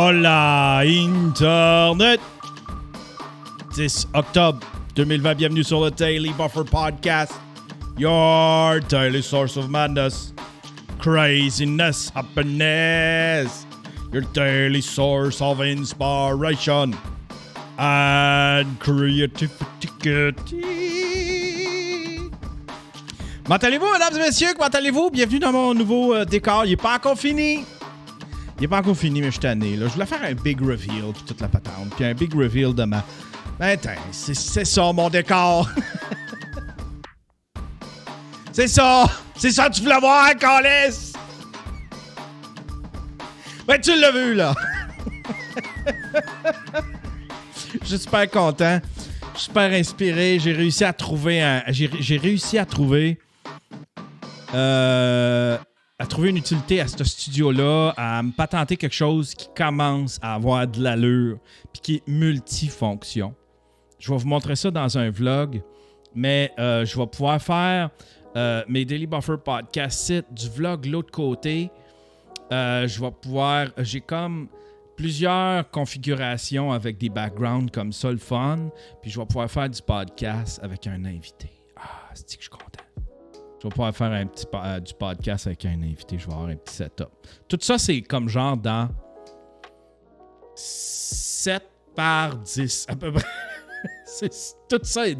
Hola Internet! 10 octobre 2020, bienvenue sur le Daily Buffer Podcast. Your daily source of madness, craziness, happiness. Your daily source of inspiration and creativity. Comment allez-vous, mesdames et messieurs? Comment allez-vous? Bienvenue dans mon nouveau décor. Il n'est pas encore fini. Mais je suis tanné. Là. Je voulais faire un big reveal, puis toute la patente. Puis un big reveal de ma... Ben, c'est ça, mon décor. C'est ça que tu voulais voir, Calice. Ben, tu l'as vu, là. Je suis super content. Je suis super inspiré. J'ai réussi à trouver une utilité à ce studio-là, à me patenter quelque chose qui commence à avoir de l'allure puis qui est multifonction. Je vais vous montrer ça dans un vlog, mais je vais pouvoir faire mes Daily Buffer Podcast sites du vlog de l'autre côté. J'ai comme plusieurs configurations avec des backgrounds comme ça, le fun, puis je vais pouvoir faire du podcast avec un invité. Ah, c'est que je suis content. Je vais pouvoir faire du podcast avec un invité. Je vais avoir un petit setup. Tout ça, c'est comme genre dans 7 par 10 à peu près. Tout ça est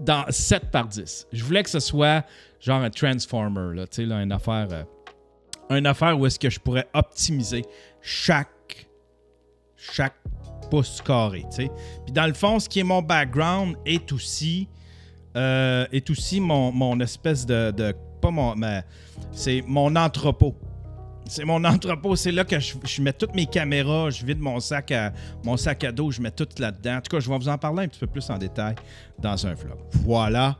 dans 7 par 10. Je voulais que ce soit genre un transformer, là, tu sais, là, une affaire où est-ce que je pourrais optimiser chaque pouce carré, tu sais. Puis dans le fond, ce qui est mon background est aussi mon espèce c'est mon entrepôt. C'est mon entrepôt. C'est là que je mets toutes mes caméras, je vide mon sac à dos, je mets tout là-dedans. En tout cas, je vais vous en parler un petit peu plus en détail dans un vlog. Voilà.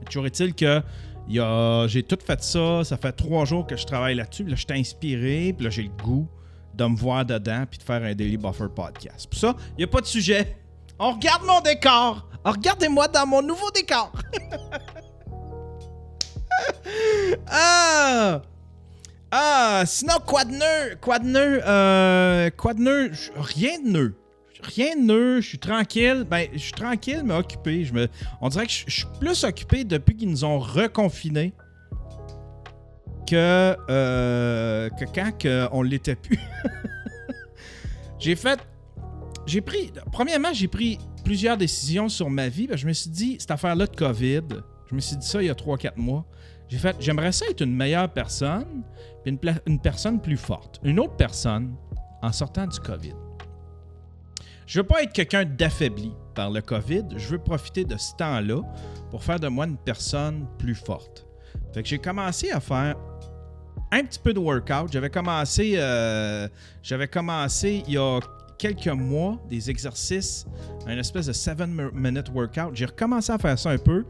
Toujours est-il que j'ai tout fait ça. Ça fait 3 jours que je travaille là-dessus. Puis là, je suis inspiré. Puis là, j'ai le goût de me voir dedans puis de faire un Daily Buffer Podcast. Pour ça, il n'y a pas de sujet. On regarde mon décor. Regardez-moi dans mon nouveau décor. Sinon, quoi de nœud? Rien de nœud. Je suis tranquille. Je suis tranquille, mais occupé. On dirait que je suis plus occupé depuis qu'ils nous ont reconfinés que quand on l'était plus. J'ai pris plusieurs décisions sur ma vie. Je me suis dit, cette affaire-là de COVID, je me suis dit ça il y a 3-4 mois. J'aimerais ça être une meilleure personne, puis une personne plus forte. Une autre personne en sortant du COVID. Je veux pas être quelqu'un d'affaibli par le COVID. Je veux profiter de ce temps-là pour faire de moi une personne plus forte. Fait que j'ai commencé à faire un petit peu de workout. J'avais commencé il y a quelques mois des exercices, un espèce de 7-minute workout. J'ai recommencé à faire ça un peu.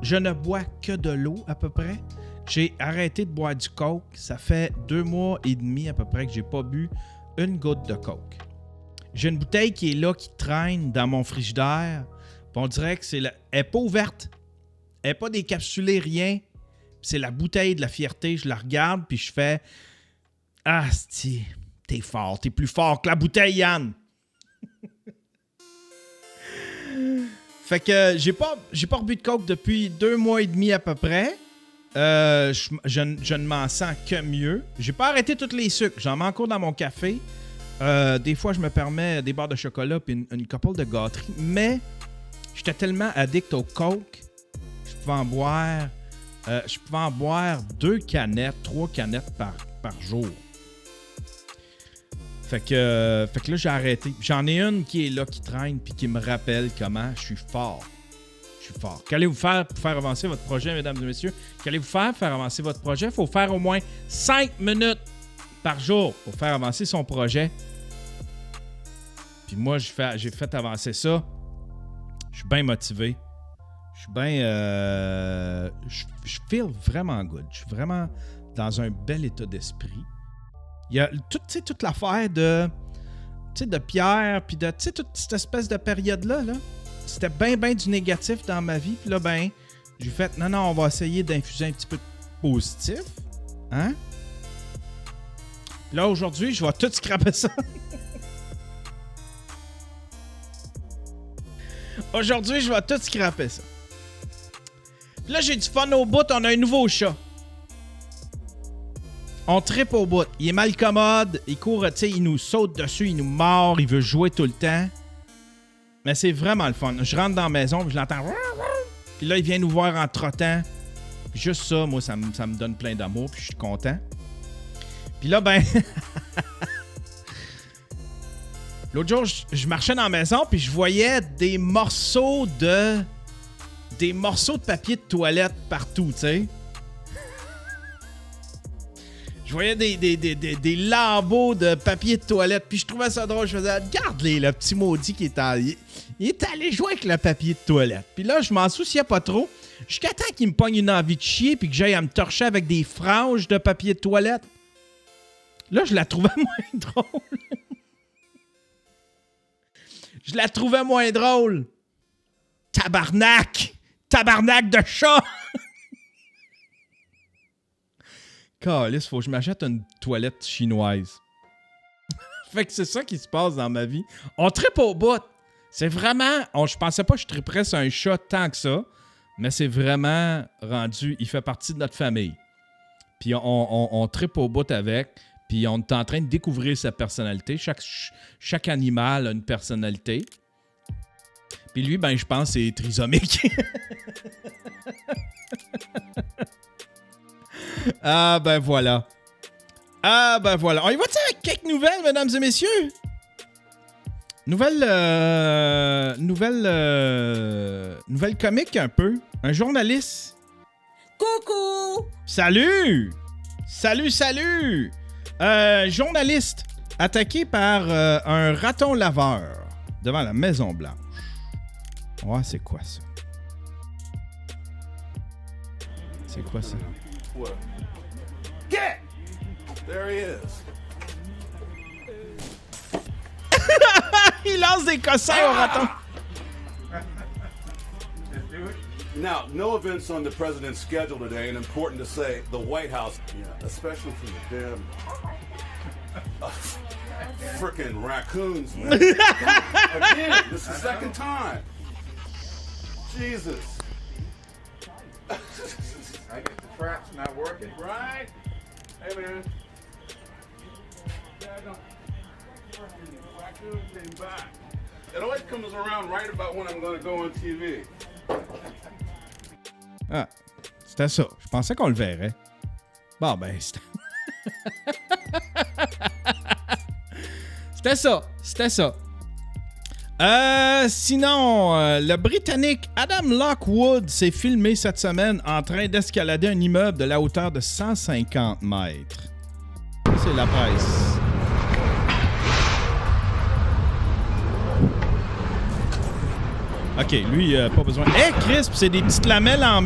Je ne bois que de l'eau à peu près. J'ai arrêté de boire du coke. Ça fait 2 mois et demi à peu près que j'ai pas bu une goutte de coke. J'ai une bouteille qui est là, qui traîne dans mon frigidaire. On dirait que elle n'est pas ouverte. Elle n'est pas décapsulée, rien. C'est la bouteille de la fierté. Je la regarde puis je fais « Ah, c'ti, t'es fort. T'es plus fort que la bouteille, Yann. » Fait que j'ai pas rebu de coke depuis 2 mois et demi à peu près. Je ne m'en sens que mieux. J'ai pas arrêté tous les sucres. J'en mets encore dans mon café. Des fois, je me permets des barres de chocolat et une couple de gâteries. Mais j'étais tellement addict au coke, je pouvais en boire 2 canettes, 3 canettes par jour. Fait que là, j'ai arrêté. J'en ai une qui est là, qui traîne, puis qui me rappelle comment je suis fort. Qu'allez-vous faire pour faire avancer votre projet, mesdames et messieurs? Qu'allez-vous faire pour faire avancer votre projet? Il faut faire au moins 5 minutes par jour pour faire avancer son projet. Puis moi, j'ai fait avancer ça. Je suis bien motivé. Je suis bien... je feel vraiment good. Je suis vraiment dans un bel état d'esprit. Il y a toute l'affaire de Pierre, puis de toute cette espèce de période-là. Là. C'était bien du négatif dans ma vie. Puis là, j'ai fait, non, on va essayer d'infuser un petit peu de positif. Hein? Là, aujourd'hui, je vais tout scraper ça. Aujourd'hui, je vais tout scraper ça. Puis là, j'ai du fun au bout. On a un nouveau chat. On trippe au bout. Il est mal commode. Il court, tu sais, il nous saute dessus, il nous mord, il veut jouer tout le temps. Mais c'est vraiment le fun. Je rentre dans la maison, puis je l'entends. Puis là, il vient nous voir en trottant. Puis juste ça, moi, ça me donne plein d'amour, puis je suis content. Puis là, ben... L'autre jour, je marchais dans la maison, puis je voyais des morceaux de papier de toilette partout, tu sais. Je voyais des lambeaux de papier de toilette, puis je trouvais ça drôle. Je faisais, regarde-les, le petit maudit qui est allé. Il est allé jouer avec le papier de toilette. Puis là, je m'en souciais pas trop. Jusqu'à temps qu'il me pogne une envie de chier, puis que j'aille à me torcher avec des franges de papier de toilette. Là, je la trouvais moins drôle. Je la trouvais moins drôle. Tabarnak! Tabarnak de chat! Calice, faut que je m'achète une toilette chinoise. Fait que c'est ça qui se passe dans ma vie. On trippe au bout. C'est vraiment... je pensais pas que je tripperais sur un chat tant que ça, mais c'est vraiment rendu... Il fait partie de notre famille. Puis on trippe au bout avec, puis on est en train de découvrir sa personnalité. Chaque animal a une personnalité. Puis lui, ben je pense c'est trisomique. Ah ben voilà. Ah ben voilà. On y va-tu avec quelques nouvelles, mesdames et messieurs? Nouvelle comique un peu. Un journaliste. Coucou! Salut! Salut! Journaliste attaqué par un raton laveur devant la Maison Blanche. Ouais, c'est quoi ça? C'est quoi ça? What? Get! There he is. Il lance des cossins au raton. Now, no events on the president's schedule today, and important to say, the White House, especially from the damn frickin' raccoons, man. Again, this is the second time. Jesus. I guess the trap's not working, right? Hey, man. Yeah, I don't. Frickin' raccoon came back. It always comes around right about when I'm going to go on TV. Ah, c'était ça. Je pensais qu'on le verrait. Bon, ben, c'était... C'était ça. Sinon, le Britannique Adam Lockwood s'est filmé cette semaine en train d'escalader un immeuble de la hauteur de 150 mètres. Ça, c'est la presse. OK, lui, pas besoin. Hey, Crisp, c'est des petites lamelles en...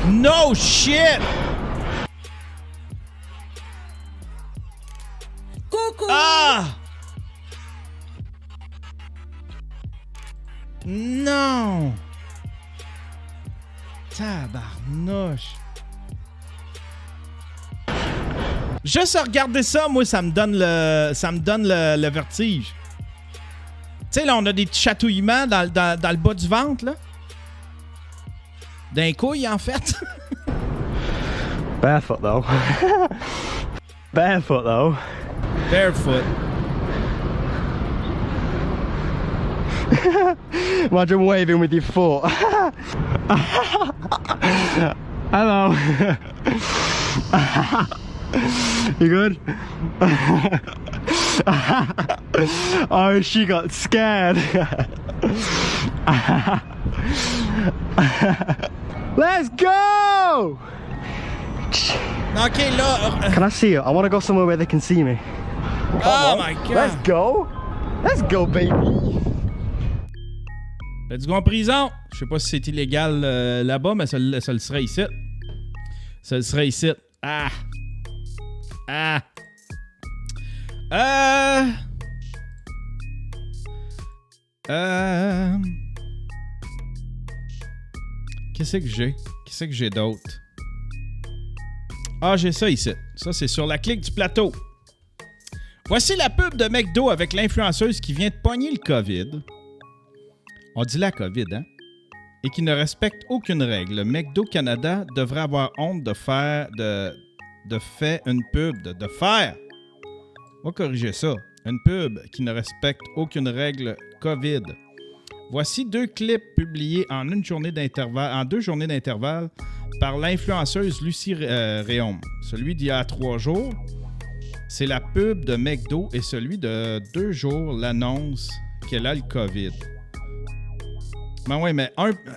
No shit! Coucou! Ah! Non! Tabarnouche! Juste à regarder ça, moi, ça me donne le vertige. Tu sais, là, on a des petits chatouillements dans le bas du ventre, là. D'un couille, en fait. Barefoot, though. Barefoot, though. Barefoot. Imagine waving with your foot. Hello. You good? Oh, she got scared. Let's go! OK, là... Can I see you? I want to go somewhere where they can see me. Oh my God! Let's go! Let's go, baby! Let's go en prison. Je sais pas si c'est illégal là-bas, mais ça le serait ici. Ça le serait ici. Ah! Ah! Qu'est-ce que j'ai? Qu'est-ce que j'ai d'autre? Ah, j'ai ça ici. Ça, c'est sur la clique du plateau. Voici la pub de McDo avec l'influenceuse qui vient de pogner le COVID. On dit la COVID, hein? Et qui ne respecte aucune règle. McDo Canada devrait avoir honte de faire une pub. De faire. On va corriger ça. Une pub qui ne respecte aucune règle COVID. Voici 2 clips publiés en 2 journées d'intervalle par l'influenceuse Lucie Réaume. Celui d'il y a 3 jours, c'est la pub de McDo et celui de 2 jours, l'annonce qu'elle a le COVID. Ben oui, mais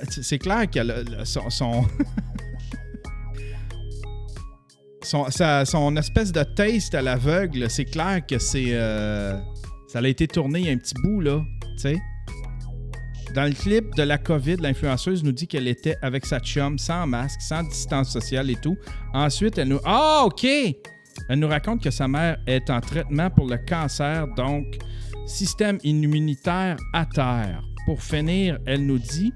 c'est clair qu'elle a son espèce de taste à l'aveugle, c'est clair que ça a été tourné il y a un petit bout, là, tu sais. Dans le clip de la COVID, l'influenceuse nous dit qu'elle était avec sa chum, sans masque, sans distance sociale et tout. Ensuite, elle nous... Ah, OK! Elle nous raconte que sa mère est en traitement pour le cancer, donc système immunitaire à terre. Pour finir, elle nous dit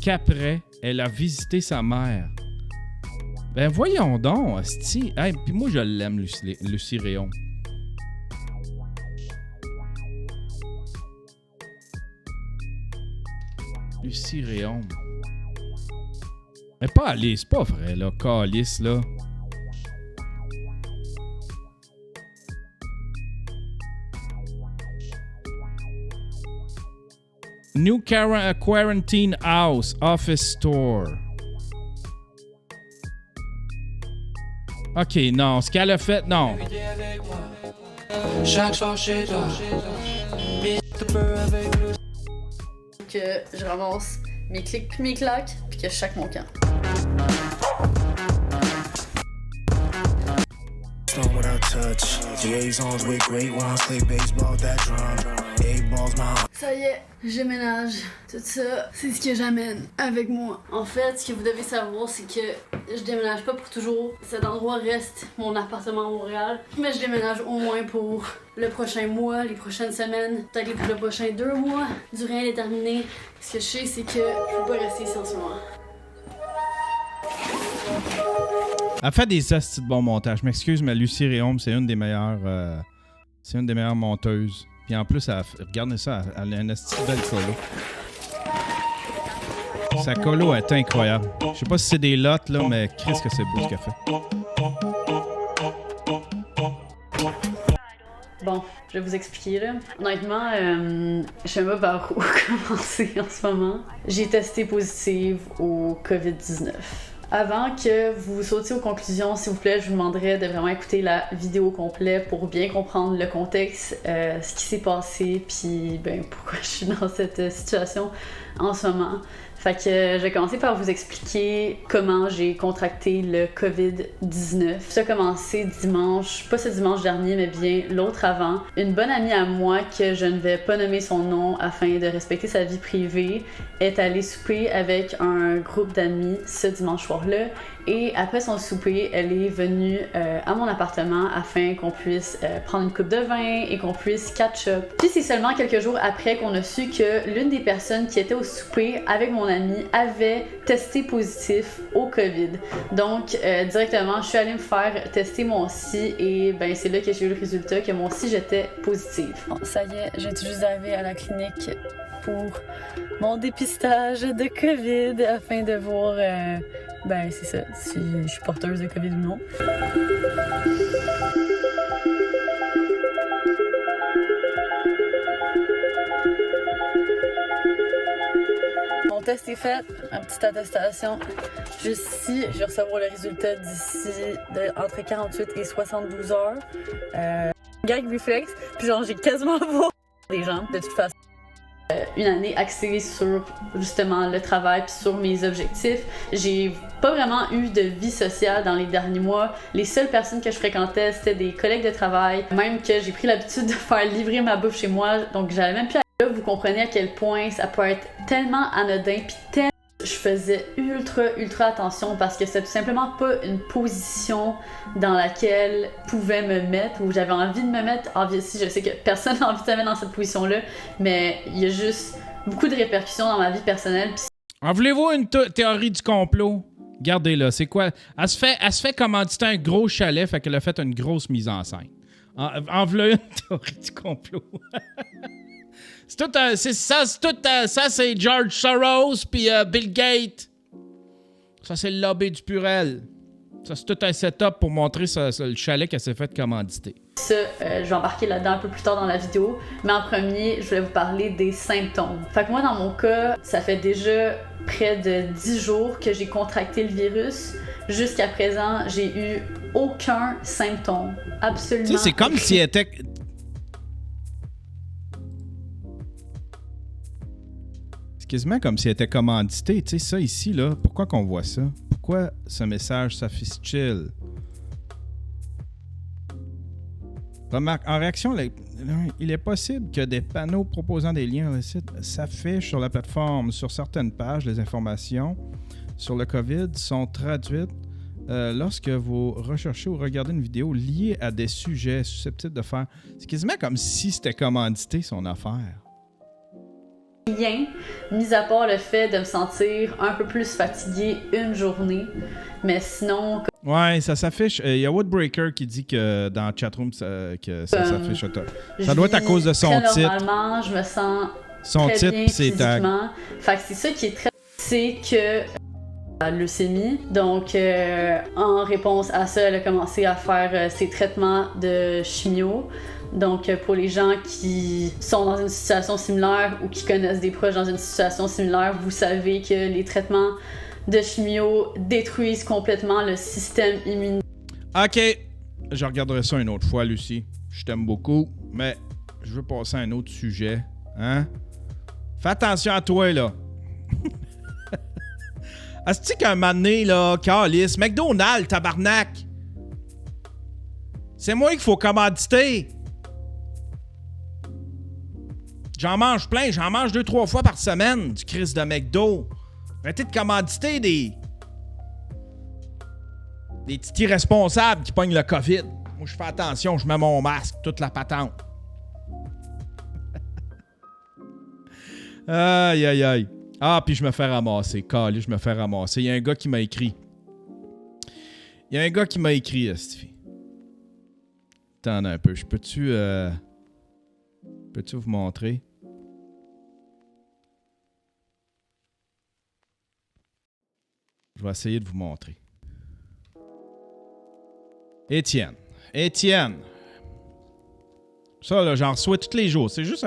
qu'après, elle a visité sa mère. Ben voyons donc, hostie. Hey, puis moi, je l'aime, Lucie Réaume. Lucie Réaume. Mais pas Alice, c'est pas vrai, là. Calice, là. New Quarantine House Office Store. OK, non. Ce qu'elle a fait, non. Chaque soir chez toi. Que je ramasse mes clics puis mes claques, puis que je chaque mon camp. Ça y est, je ménage. Tout ça, c'est ce que j'amène avec moi. En fait, ce que vous devez savoir, c'est que je déménage pas pour toujours. Cet endroit reste mon appartement à Montréal, mais je déménage au moins pour le prochain mois, les prochaines semaines, peut-être pour le prochain 2 mois, durée indéterminée. Ce que je sais, c'est que je peux pas rester ici en ce moment. Elle fait des hosties de bon montage. Je m'excuse, mais Lucie Réaume, c'est une des meilleures monteuses. Puis en plus, regardez ça, elle a un hostie de belle colo. Sa colo est incroyable. Je sais pas si c'est des lottes, là, mais Christ que c'est beau ce qu'elle fait. Bon, je vais vous expliquer là. Honnêtement, je sais pas par où commencer en ce moment. J'ai testé positive au COVID-19. Avant que vous sautiez aux conclusions, s'il vous plaît, je vous demanderais de vraiment écouter la vidéo complète pour bien comprendre le contexte, ce qui s'est passé, puis ben pourquoi je suis dans cette situation en ce moment. Fait que je vais commencer par vous expliquer comment j'ai contracté le COVID-19. Ça a commencé dimanche, pas ce dimanche dernier, mais bien l'autre avant. Une bonne amie à moi, que je ne vais pas nommer son nom afin de respecter sa vie privée, est allée souper avec un groupe d'amis ce dimanche soir-là. Et après son souper, elle est venue à mon appartement afin qu'on puisse prendre une coupe de vin et qu'on puisse catch-up. Puis c'est seulement quelques jours après qu'on a su que l'une des personnes qui était au souper avec mon ami avait testé positif au COVID. Donc directement, je suis allée me faire tester moi aussi et ben c'est là que j'ai eu le résultat que moi aussi j'étais positive. Bon, ça y est, j'ai tout juste arrivé à la clinique pour mon dépistage de COVID afin de voir ben c'est ça, si je suis porteuse de COVID ou non. Mon test est fait, ma petite attestation. Juste ici, je vais recevoir le résultat d'ici entre 48 et 72 heures. Gag réflexe, puis genre j'ai quasiment voir des gens de toute façon. Une année axée sur justement le travail puis sur mes objectifs. J'ai pas vraiment eu de vie sociale dans les derniers mois. Les seules personnes que je fréquentais, c'était des collègues de travail. Même que j'ai pris l'habitude de faire livrer ma bouffe chez moi, donc j'allais même plus aller là. Vous comprenez à quel point ça peut être tellement anodin puis tellement... Je faisais ultra attention parce que c'était tout simplement pas une position dans laquelle je pouvais me mettre ou j'avais envie de me mettre. Obviously, je sais que personne n'a envie de se mettre dans cette position-là, mais il y a juste beaucoup de répercussions dans ma vie personnelle. En voulez-vous une théorie du complot? Regardez-là, c'est quoi? Elle se fait commanditer un gros chalet, fait qu'elle a fait une grosse mise en scène. En voilà une théorie du complot. Ça, c'est George Soros puis Bill Gates. Ça, c'est le lobby du Purel. Ça, c'est tout un setup pour montrer le chalet qu'elle s'est fait commanditer. Ça, je vais embarquer là-dedans un peu plus tard dans la vidéo, mais en premier, je vais vous parler des symptômes. Fait que moi, dans mon cas, ça fait déjà près de 10 jours que j'ai contracté le virus. Jusqu'à présent, j'ai eu aucun symptôme. Absolument. Tu sais, c'est comme si elle était... C'est quasiment comme si elle était commanditée. Tu sais, ça ici, là, pourquoi qu'on voit ça? Pourquoi ce message s'affiche-t-il? Remarque, en réaction, il est possible que des panneaux proposant des liens vers le site s'affichent sur la plateforme. Sur certaines pages, les informations sur le COVID sont traduites lorsque vous recherchez ou regardez une vidéo liée à des sujets susceptibles de faire... C'est quasiment comme si c'était commandité, son affaire. Rien, mis à part le fait de me sentir un peu plus fatiguée une journée. Mais sinon... Ouais, ça s'affiche. Il y a Woodbreaker qui dit que dans le chatroom que ça s'affiche. Ça doit être à cause de son titre. Normalement, je me sens son très titre bien c'est physiquement. Fait que c'est ça qui est très... C'est que... la leucémie. Donc, en réponse à ça, elle a commencé à faire ses traitements de chimio. Donc, pour les gens qui sont dans une situation similaire ou qui connaissent des proches dans une situation similaire, vous savez que les traitements de chimio détruisent complètement le système immunitaire. OK. Je regarderai ça une autre fois, Lucie. Je t'aime beaucoup, mais je veux passer à un autre sujet. Hein? Fais attention à toi, là. Est-ce qu'un moment donné, là, calice, McDonald's, tabarnak! C'est moi qu'il faut commanditer! J'en mange plein, j'en mange 2-3 fois par semaine, du Christ de McDo. Arrêtez de commanditer des petits irresponsables qui pognent le COVID. Moi, je fais attention, je mets mon masque, toute la patente. Aïe, aïe, aïe. Ah, puis je me fais ramasser. Calé, je me fais ramasser. Il y a un gars qui m'a écrit. Stevie. Attendez un peu. Peux-tu vous montrer? Je vais essayer de vous montrer. Étienne. Ça, là, j'en reçois tous les jours. C'est juste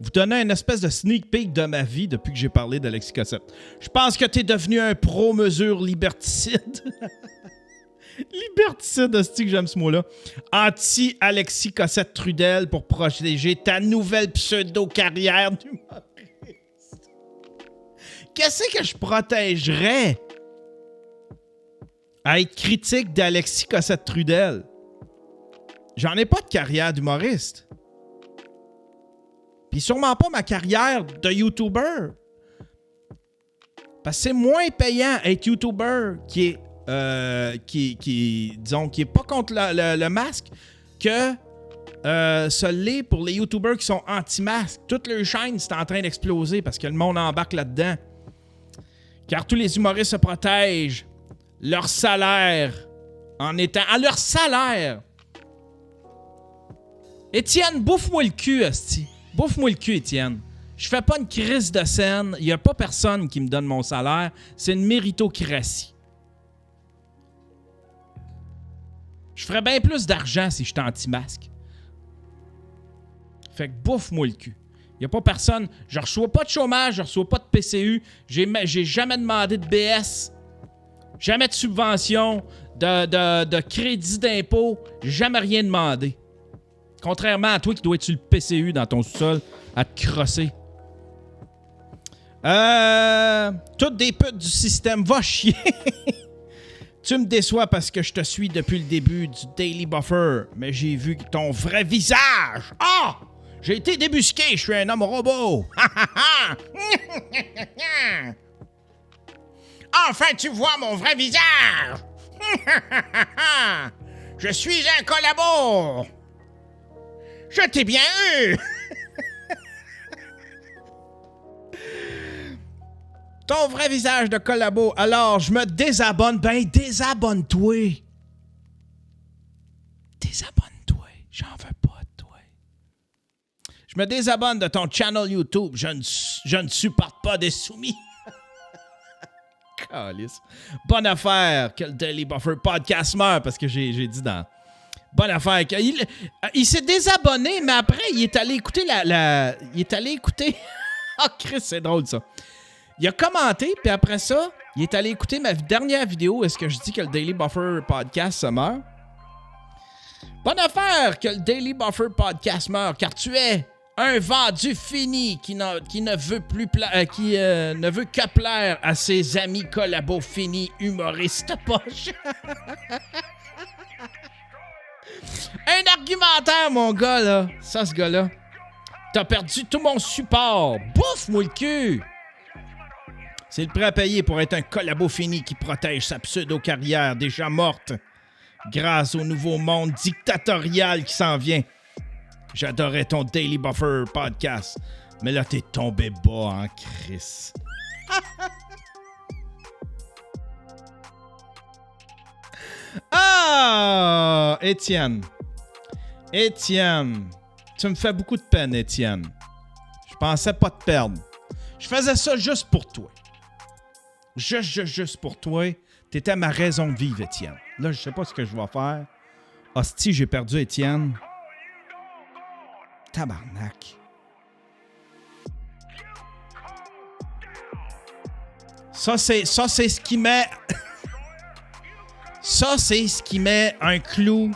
vous donner une espèce de sneak peek de ma vie depuis que j'ai parlé d'Alexis Cossette. Je pense que t'es devenu un pro-mesure liberticide. Liberticide, hostie que j'aime ce mot-là. Anti-Alexis Cossette-Trudel pour protéger ta nouvelle pseudo-carrière d'humoriste. Qu'est-ce que je protégerais à être critique d'Alexis Cossette-Trudel? J'en ai pas de carrière d'humoriste. Puis sûrement pas ma carrière de YouTuber. Parce que c'est moins payant être YouTuber qui est pas contre le masque que ce l'est pour les YouTubers qui sont anti-masque. Toute leur chaîne, c'est en train d'exploser parce que le monde embarque là-dedans. Car tous les humoristes se protègent leur salaire en étant... à leur salaire! Étienne, bouffe-moi le cul, asti. Bouffe-moi le cul, Étienne. Je fais pas une crise de scène. Il y a pas personne qui me donne mon salaire. C'est une méritocratie. Je ferais bien plus d'argent si j'étais anti-masque. Fait que bouffe-moi le cul. Il y a pas personne. Je reçois pas de chômage, je reçois pas de PCU. J'ai jamais demandé de BS. Jamais de subvention, de crédit d'impôt. J'ai jamais rien demandé. Contrairement à toi qui dois être sur le PCU dans ton sous-sol à te crosser. Toutes des putes du système. Va chier. Tu me déçois parce que je te suis depuis le début du Daily Buffer, mais j'ai vu ton vrai visage. Ah! J'ai été débusqué, je suis un homme robot. Enfin, tu vois mon vrai visage. Je suis un collabo. Je t'ai bien eu. Ton vrai visage de collabo. Alors, je me désabonne. Ben, désabonne-toi. Désabonne-toi. J'en veux pas de toi. Je me désabonne de ton channel YouTube. Je ne supporte pas des soumis. Calice. Bonne affaire que le Daily Buffer Podcast meurt, parce que j'ai dit dans... Bonne affaire. Il s'est désabonné, mais après, il est allé écouter il est allé écouter... Ah, Chris, c'est drôle, ça. Il a commenté, puis après ça, il est allé écouter ma dernière vidéo. Est-ce que je dis que le Daily Buffer Podcast se meurt? Bonne affaire que le Daily Buffer Podcast meurt, car tu es un vendu fini qui ne veut plus ne veut que plaire à ses amis collabos finis humoristes poches. Un argumentaire, mon gars, là. Ça, ce gars-là. T'as perdu tout mon support. Bouffe-moi le cul. C'est le prêt à payer pour être un collabo fini qui protège sa pseudo-carrière déjà morte grâce au nouveau monde dictatorial qui s'en vient. J'adorais ton Daily Buffer Podcast, mais là, t'es tombé bas en Chris. Ah! Étienne, tu me fais beaucoup de peine, Étienne. Je pensais pas te perdre. Je faisais ça juste pour toi. Juste pour toi. T'étais ma raison de vivre, Étienne. Là, je sais pas ce que je vais faire. Hostie, j'ai perdu Étienne. Tabarnak. Ça, c'est ce qui met... Ça, c'est ce qui met un clou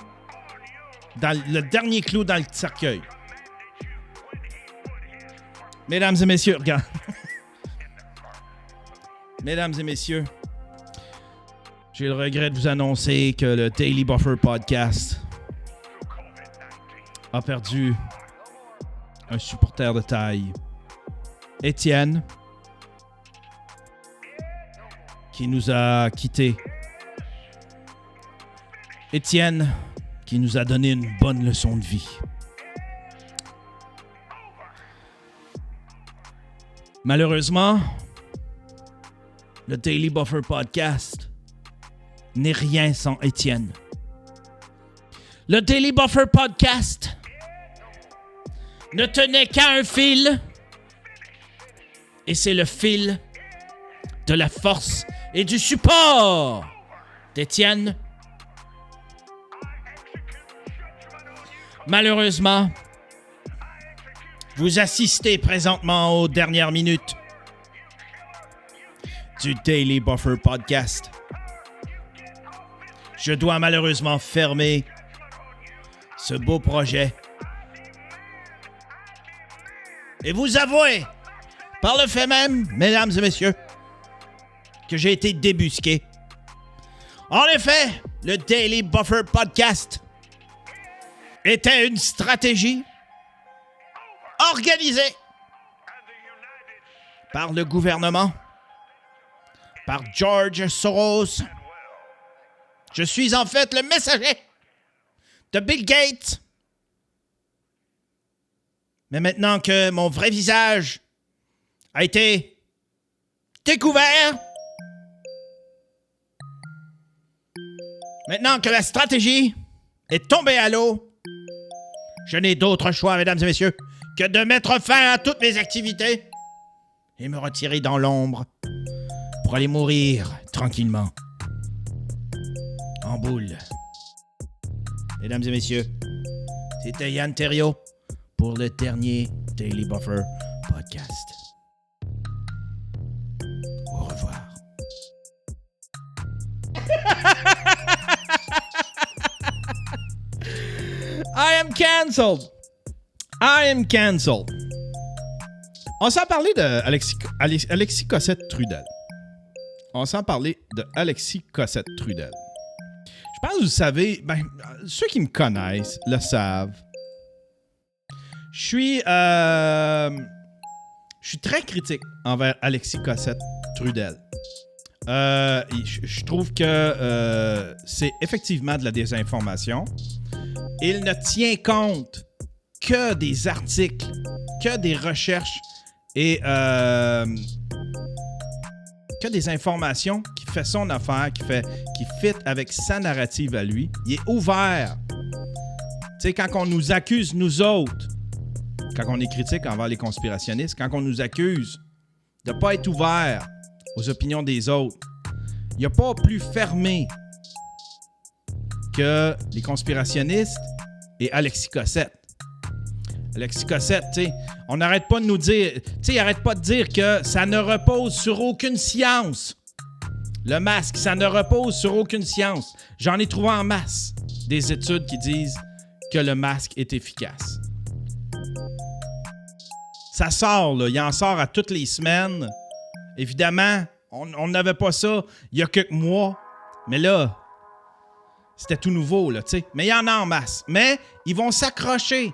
dans le dernier clou dans le cercueil. Mesdames et messieurs, regarde. Mesdames et messieurs, j'ai le regret de vous annoncer que le Daily Buffer Podcast a perdu un supporter de taille. Étienne, qui nous a quittés. Étienne, qui nous a donné une bonne leçon de vie. Malheureusement, le Daily Buffer Podcast n'est rien sans Étienne. Le Daily Buffer Podcast ne tenait qu'à un fil, et c'est le fil de la force et du support d'Étienne. Malheureusement, vous assistez présentement aux dernières minutes du Daily Buffer Podcast. Je dois malheureusement fermer ce beau projet et vous avouer, par le fait même, mesdames et messieurs, que j'ai été débusqué. En effet, le Daily Buffer Podcast était une stratégie organisée par le gouvernement, par George Soros. Je suis en fait le messager de Bill Gates. Mais maintenant que mon vrai visage a été découvert, maintenant que la stratégie est tombée à l'eau, je n'ai d'autre choix, mesdames et messieurs, que de mettre fin à toutes mes activités et me retirer dans l'ombre pour aller mourir tranquillement. En boule. Mesdames et messieurs, c'était Yann Terriot pour le dernier Daily Buffer Podcast. Au revoir. I am cancelled. I am cancelled. On s'en parlait de Alexis Cossette-Trudel. Je pense que vous savez, ceux qui me connaissent le savent. Je suis très critique envers Alexis Cossette-Trudel. Je trouve que c'est effectivement de la désinformation. Il ne tient compte que des articles, que des recherches et que des informations, qui fait son affaire, qui fit avec sa narrative à lui. Il est ouvert. Tu sais, quand on nous accuse, nous autres, quand on est critique envers les conspirationnistes, quand on nous accuse de ne pas être ouvert aux opinions des autres, il n'y a pas plus fermé que les conspirationnistes et Alexis Cossette. Alexis Cossette, tu sais, on n'arrête pas de nous dire, tu sais, il n'arrête pas de dire que ça ne repose sur aucune science. Le masque, ça ne repose sur aucune science. J'en ai trouvé en masse des études qui disent que le masque est efficace. Ça sort, là. Il en sort à toutes les semaines. Évidemment, on n'avait pas ça il y a quelques mois. Mais là, c'était tout nouveau, là, tu sais. Mais il y en a en masse. Mais ils vont s'accrocher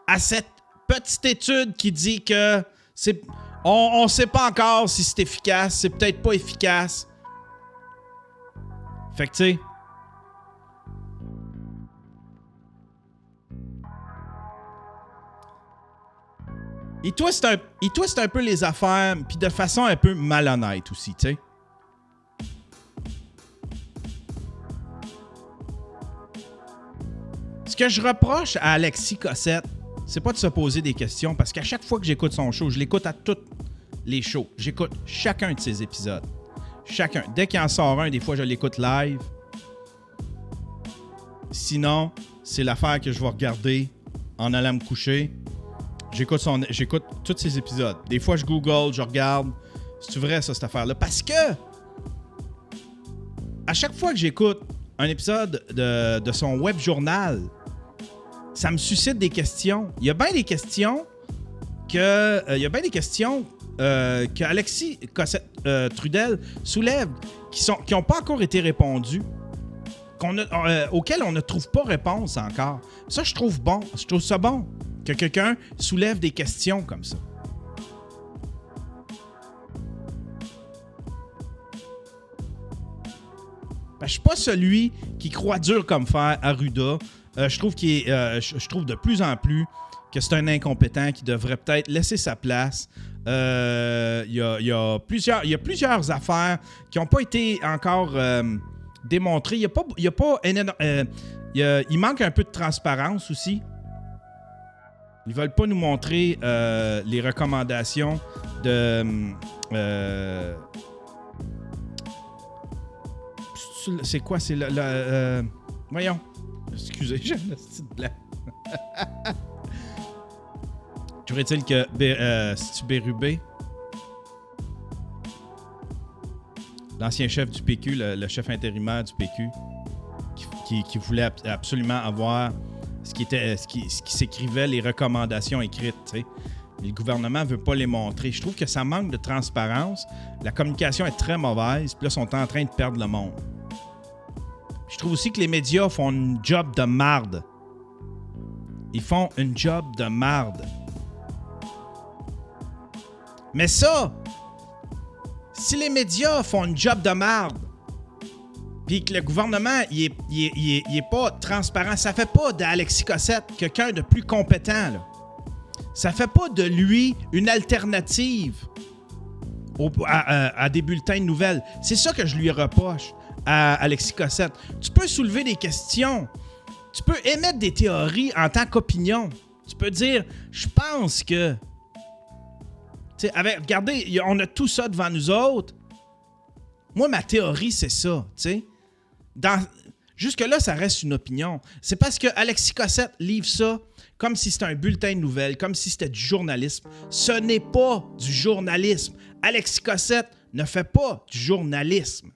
à cette petite étude qui dit que on ne sait pas encore si c'est efficace, c'est peut-être pas efficace. Fait que, tu sais... Il twiste un peu les affaires, puis de façon un peu malhonnête aussi, tu sais. Ce que je reproche à Alexis Cossette, c'est pas de se poser des questions, parce qu'à chaque fois que j'écoute son show, je l'écoute à tous les shows. J'écoute chacun de ses épisodes. Chacun. Dès qu'il en sort un, des fois, je l'écoute live. Sinon, c'est l'affaire que je vais regarder en allant me coucher. J'écoute tous ses épisodes. Des fois, je Google, je regarde. C'est vrai, ça, cette affaire-là? Parce que à chaque fois que j'écoute un épisode de son web journal, ça me suscite des questions. Il y a bien des questions que Alexis Cossette Trudel soulève qui n'ont pas encore été répondues, auxquelles on ne trouve pas réponse encore. Ça, je trouve bon. Je trouve ça bon que quelqu'un soulève des questions comme ça. Ben, je suis pas celui qui croit dur comme fer à Arruda. Je trouve de plus en plus que c'est un incompétent qui devrait peut-être laisser sa place. Il y a plusieurs affaires qui n'ont pas été encore démontrées. Il manque un peu de transparence aussi. Ils veulent pas nous montrer les recommandations de... c'est quoi? C'est voyons. Excusez, j'ai un petit blanc. Trouverait-il que c'est-tu Bérubé? L'ancien chef du PQ, le chef intérimaire du PQ, qui voulait absolument avoir ce qui s'écrivait, les recommandations écrites, tu sais. Le gouvernement ne veut pas les montrer. Je trouve que ça manque de transparence. La communication est très mauvaise. Puis là, ils sont en train de perdre le monde. Je trouve aussi que les médias font une job de marde. Ils font une job de marde. Mais ça, si les médias font une job de marde, puis que le gouvernement, il est pas transparent, ça fait pas d'Alexis Cossette quelqu'un de plus compétent, là. Ça fait pas de lui une alternative à des bulletins de nouvelles. C'est ça que je lui reproche à Alexis Cossette. Tu peux soulever des questions. Tu peux émettre des théories en tant qu'opinion. Tu peux dire, je pense que... regardez, on a tout ça devant nous autres. Moi, ma théorie, c'est ça. Jusque-là, ça reste une opinion. C'est parce que Alexis Cossette livre ça comme si c'était un bulletin de nouvelles, comme si c'était du journalisme. Ce n'est pas du journalisme. Alexis Cossette ne fait pas du journalisme.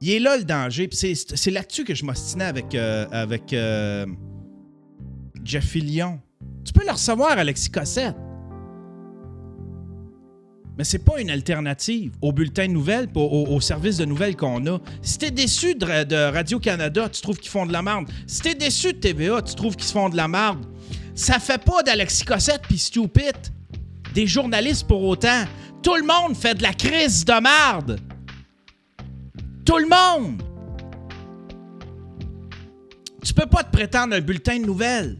Il est là le danger. Puis c'est là-dessus que je m'ostinais avec Jeff Fillion. Tu peux le recevoir, Alexis Cossette. Mais c'est pas une alternative au bulletin de nouvelles, au service de nouvelles qu'on a. Si t'es déçu de Radio-Canada, tu trouves qu'ils font de la merde. Si t'es déçu de TVA, tu trouves qu'ils se font de la merde. Ça fait pas d'Alexis Cossette pis Stupid des journalistes pour autant. Tout le monde fait de la crise de merde. Tout le monde. Tu peux pas te prétendre un bulletin de nouvelles.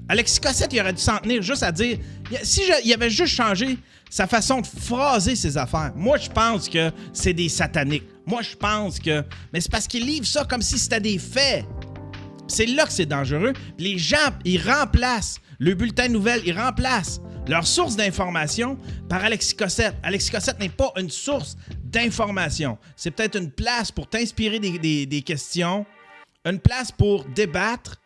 Alexis Cossette, il aurait dû s'en tenir juste à dire... il avait juste changé sa façon de phraser ses affaires. Moi, je pense que c'est des sataniques. Moi, je pense que... Mais c'est parce qu'ils livrent ça comme si c'était des faits. C'est là que c'est dangereux. Les gens, ils remplacent le bulletin de nouvelles, ils remplacent leur source d'information par Alexis Cossette. Alexis Cossette n'est pas une source d'information. C'est peut-être une place pour t'inspirer des questions, une place pour débattre,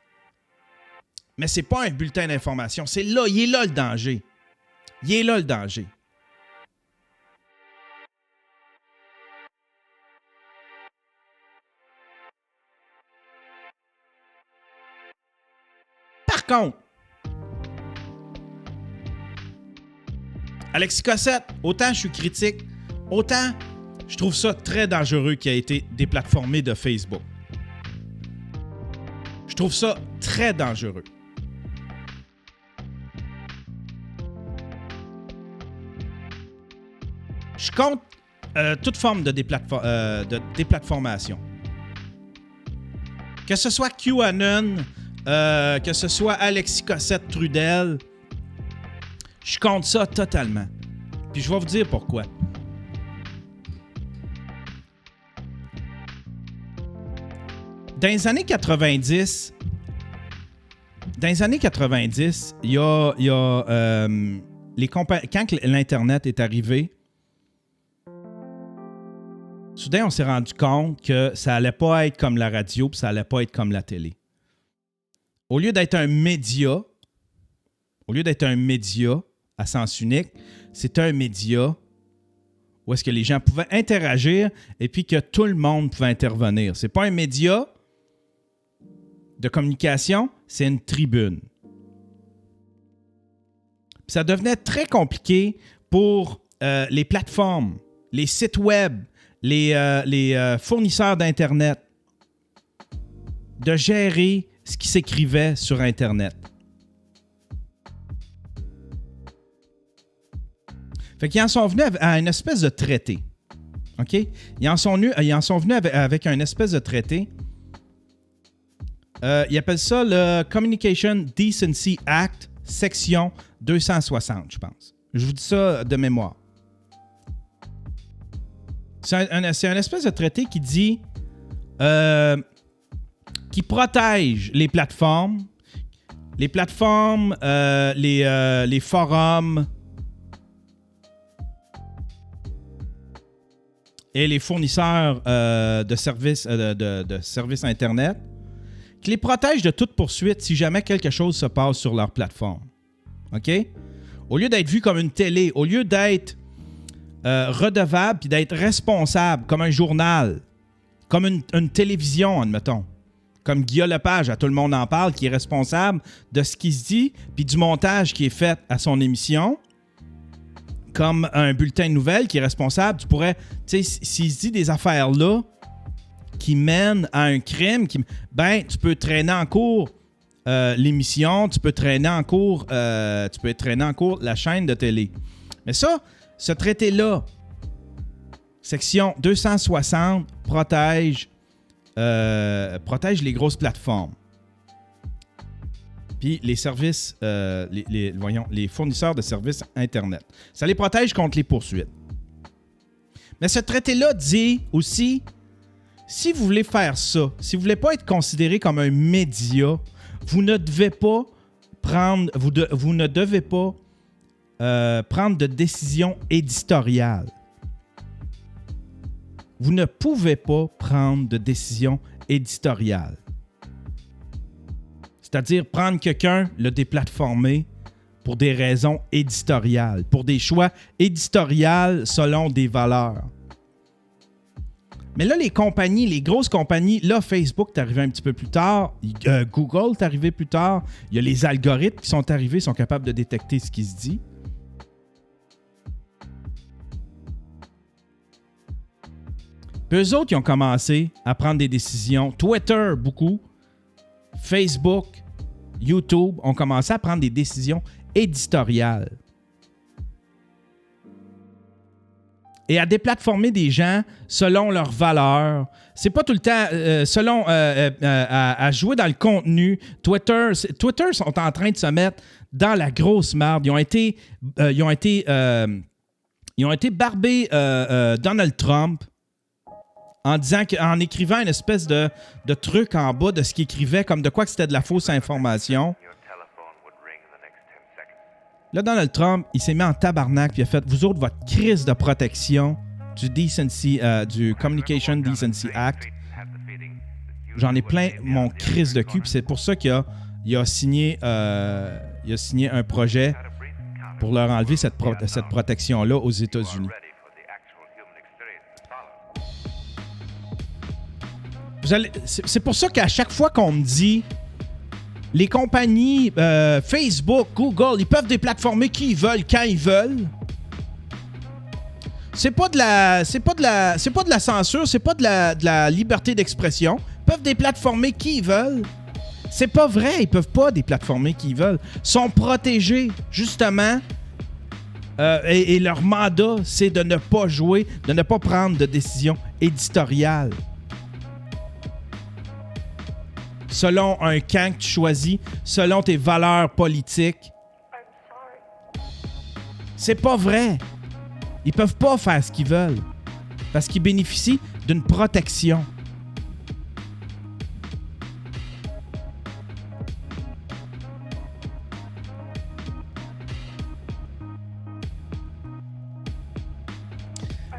mais c'est pas un bulletin d'information. C'est là, il est là le danger. Il est là le danger. Par contre, Alexis Cossette, autant je suis critique, autant je trouve ça très dangereux qu'il a été déplatformé de Facebook. Je trouve ça très dangereux. Je compte toute forme de déplatformation. Que ce soit QAnon, que ce soit Alexis Cossette Trudel, je compte ça totalement. Puis je vais vous dire pourquoi. Dans les années 90, il y a quand l'Internet est arrivé, soudain, on s'est rendu compte que ça allait pas être comme la radio puis ça allait pas être comme la télé. Au lieu d'être un média à sens unique, c'était un média où est-ce que les gens pouvaient interagir et puis que tout le monde pouvait intervenir. C'est pas un média de communication, c'est une tribune. Puis ça devenait très compliqué pour les plateformes, les sites web, les fournisseurs d'Internet de gérer ce qui s'écrivait sur Internet. Fait qu'ils en sont venus à une espèce de traité. OK? Ils en sont venus avec une espèce de traité. Ils appellent ça le Communication Decency Act, section 260, je pense. Je vous dis ça de mémoire. C'est un espèce de traité qui dit... qui protège les plateformes, les forums et les fournisseurs de services Internet, qui les protège de toute poursuite si jamais quelque chose se passe sur leur plateforme. OK? Au lieu d'être vu comme une télé, au lieu d'être redevable puis d'être responsable comme un journal, comme une télévision, admettons, comme Guillaume Lepage, à Tout le monde en parle, qui est responsable de ce qui se dit puis du montage qui est fait à son émission, comme un bulletin de nouvelles qui est responsable, tu pourrais, tu sais, s'il se dit des affaires là qui mènent à un crime, tu peux traîner en cours l'émission, tu peux traîner en cours la chaîne de télé. Mais ça, ce traité-là, section 260, protège les grosses plateformes. Puis les services, les fournisseurs de services Internet. Ça les protège contre les poursuites. Mais ce traité-là dit aussi, si vous voulez faire ça, si vous ne voulez pas être considéré comme un média, vous ne devez pas prendre de décision éditoriale. Vous ne pouvez pas prendre de décision éditoriale. C'est-à-dire prendre quelqu'un, le déplatformer pour des raisons éditoriales, pour des choix éditoriaux selon des valeurs. Mais là, les grosses compagnies, là, Facebook est arrivé un petit peu plus tard, Google est arrivé plus tard, il y a les algorithmes qui sont arrivés, sont capables de détecter ce qui se dit. Puis eux autres, ils ont commencé à prendre des décisions. Twitter, beaucoup. Facebook, YouTube ont commencé à prendre des décisions éditoriales. et à déplatformer des gens selon leurs valeurs. C'est pas tout le temps à jouer dans le contenu. Twitter sont en train de se mettre dans la grosse merde. Ils ont été barbés Donald Trump en écrivant une espèce de truc en bas de ce qu'il écrivait, comme de quoi que c'était de la fausse information. Là, Donald Trump, il s'est mis en tabarnak puis il a fait « Vous autres, votre crise de protection du Communication Decency Act, j'en ai plein mon crise de cul. » Puis c'est pour ça qu'il a signé un projet pour leur enlever cette protection-là aux États-Unis. C'est pour ça qu'à chaque fois qu'on me dit les compagnies Facebook, Google, ils peuvent déplatformer qui ils veulent, quand ils veulent. C'est pas de la censure, c'est pas de la liberté d'expression. Ils peuvent déplatformer qui ils veulent. C'est pas vrai, ils peuvent pas déplatformer qui ils veulent. Ils sont protégés, justement. Et leur mandat, c'est de ne pas jouer, de ne pas prendre de décision éditoriale. Selon un camp que tu choisis, selon tes valeurs politiques. C'est pas vrai. Ils peuvent pas faire ce qu'ils veulent parce qu'ils bénéficient d'une protection.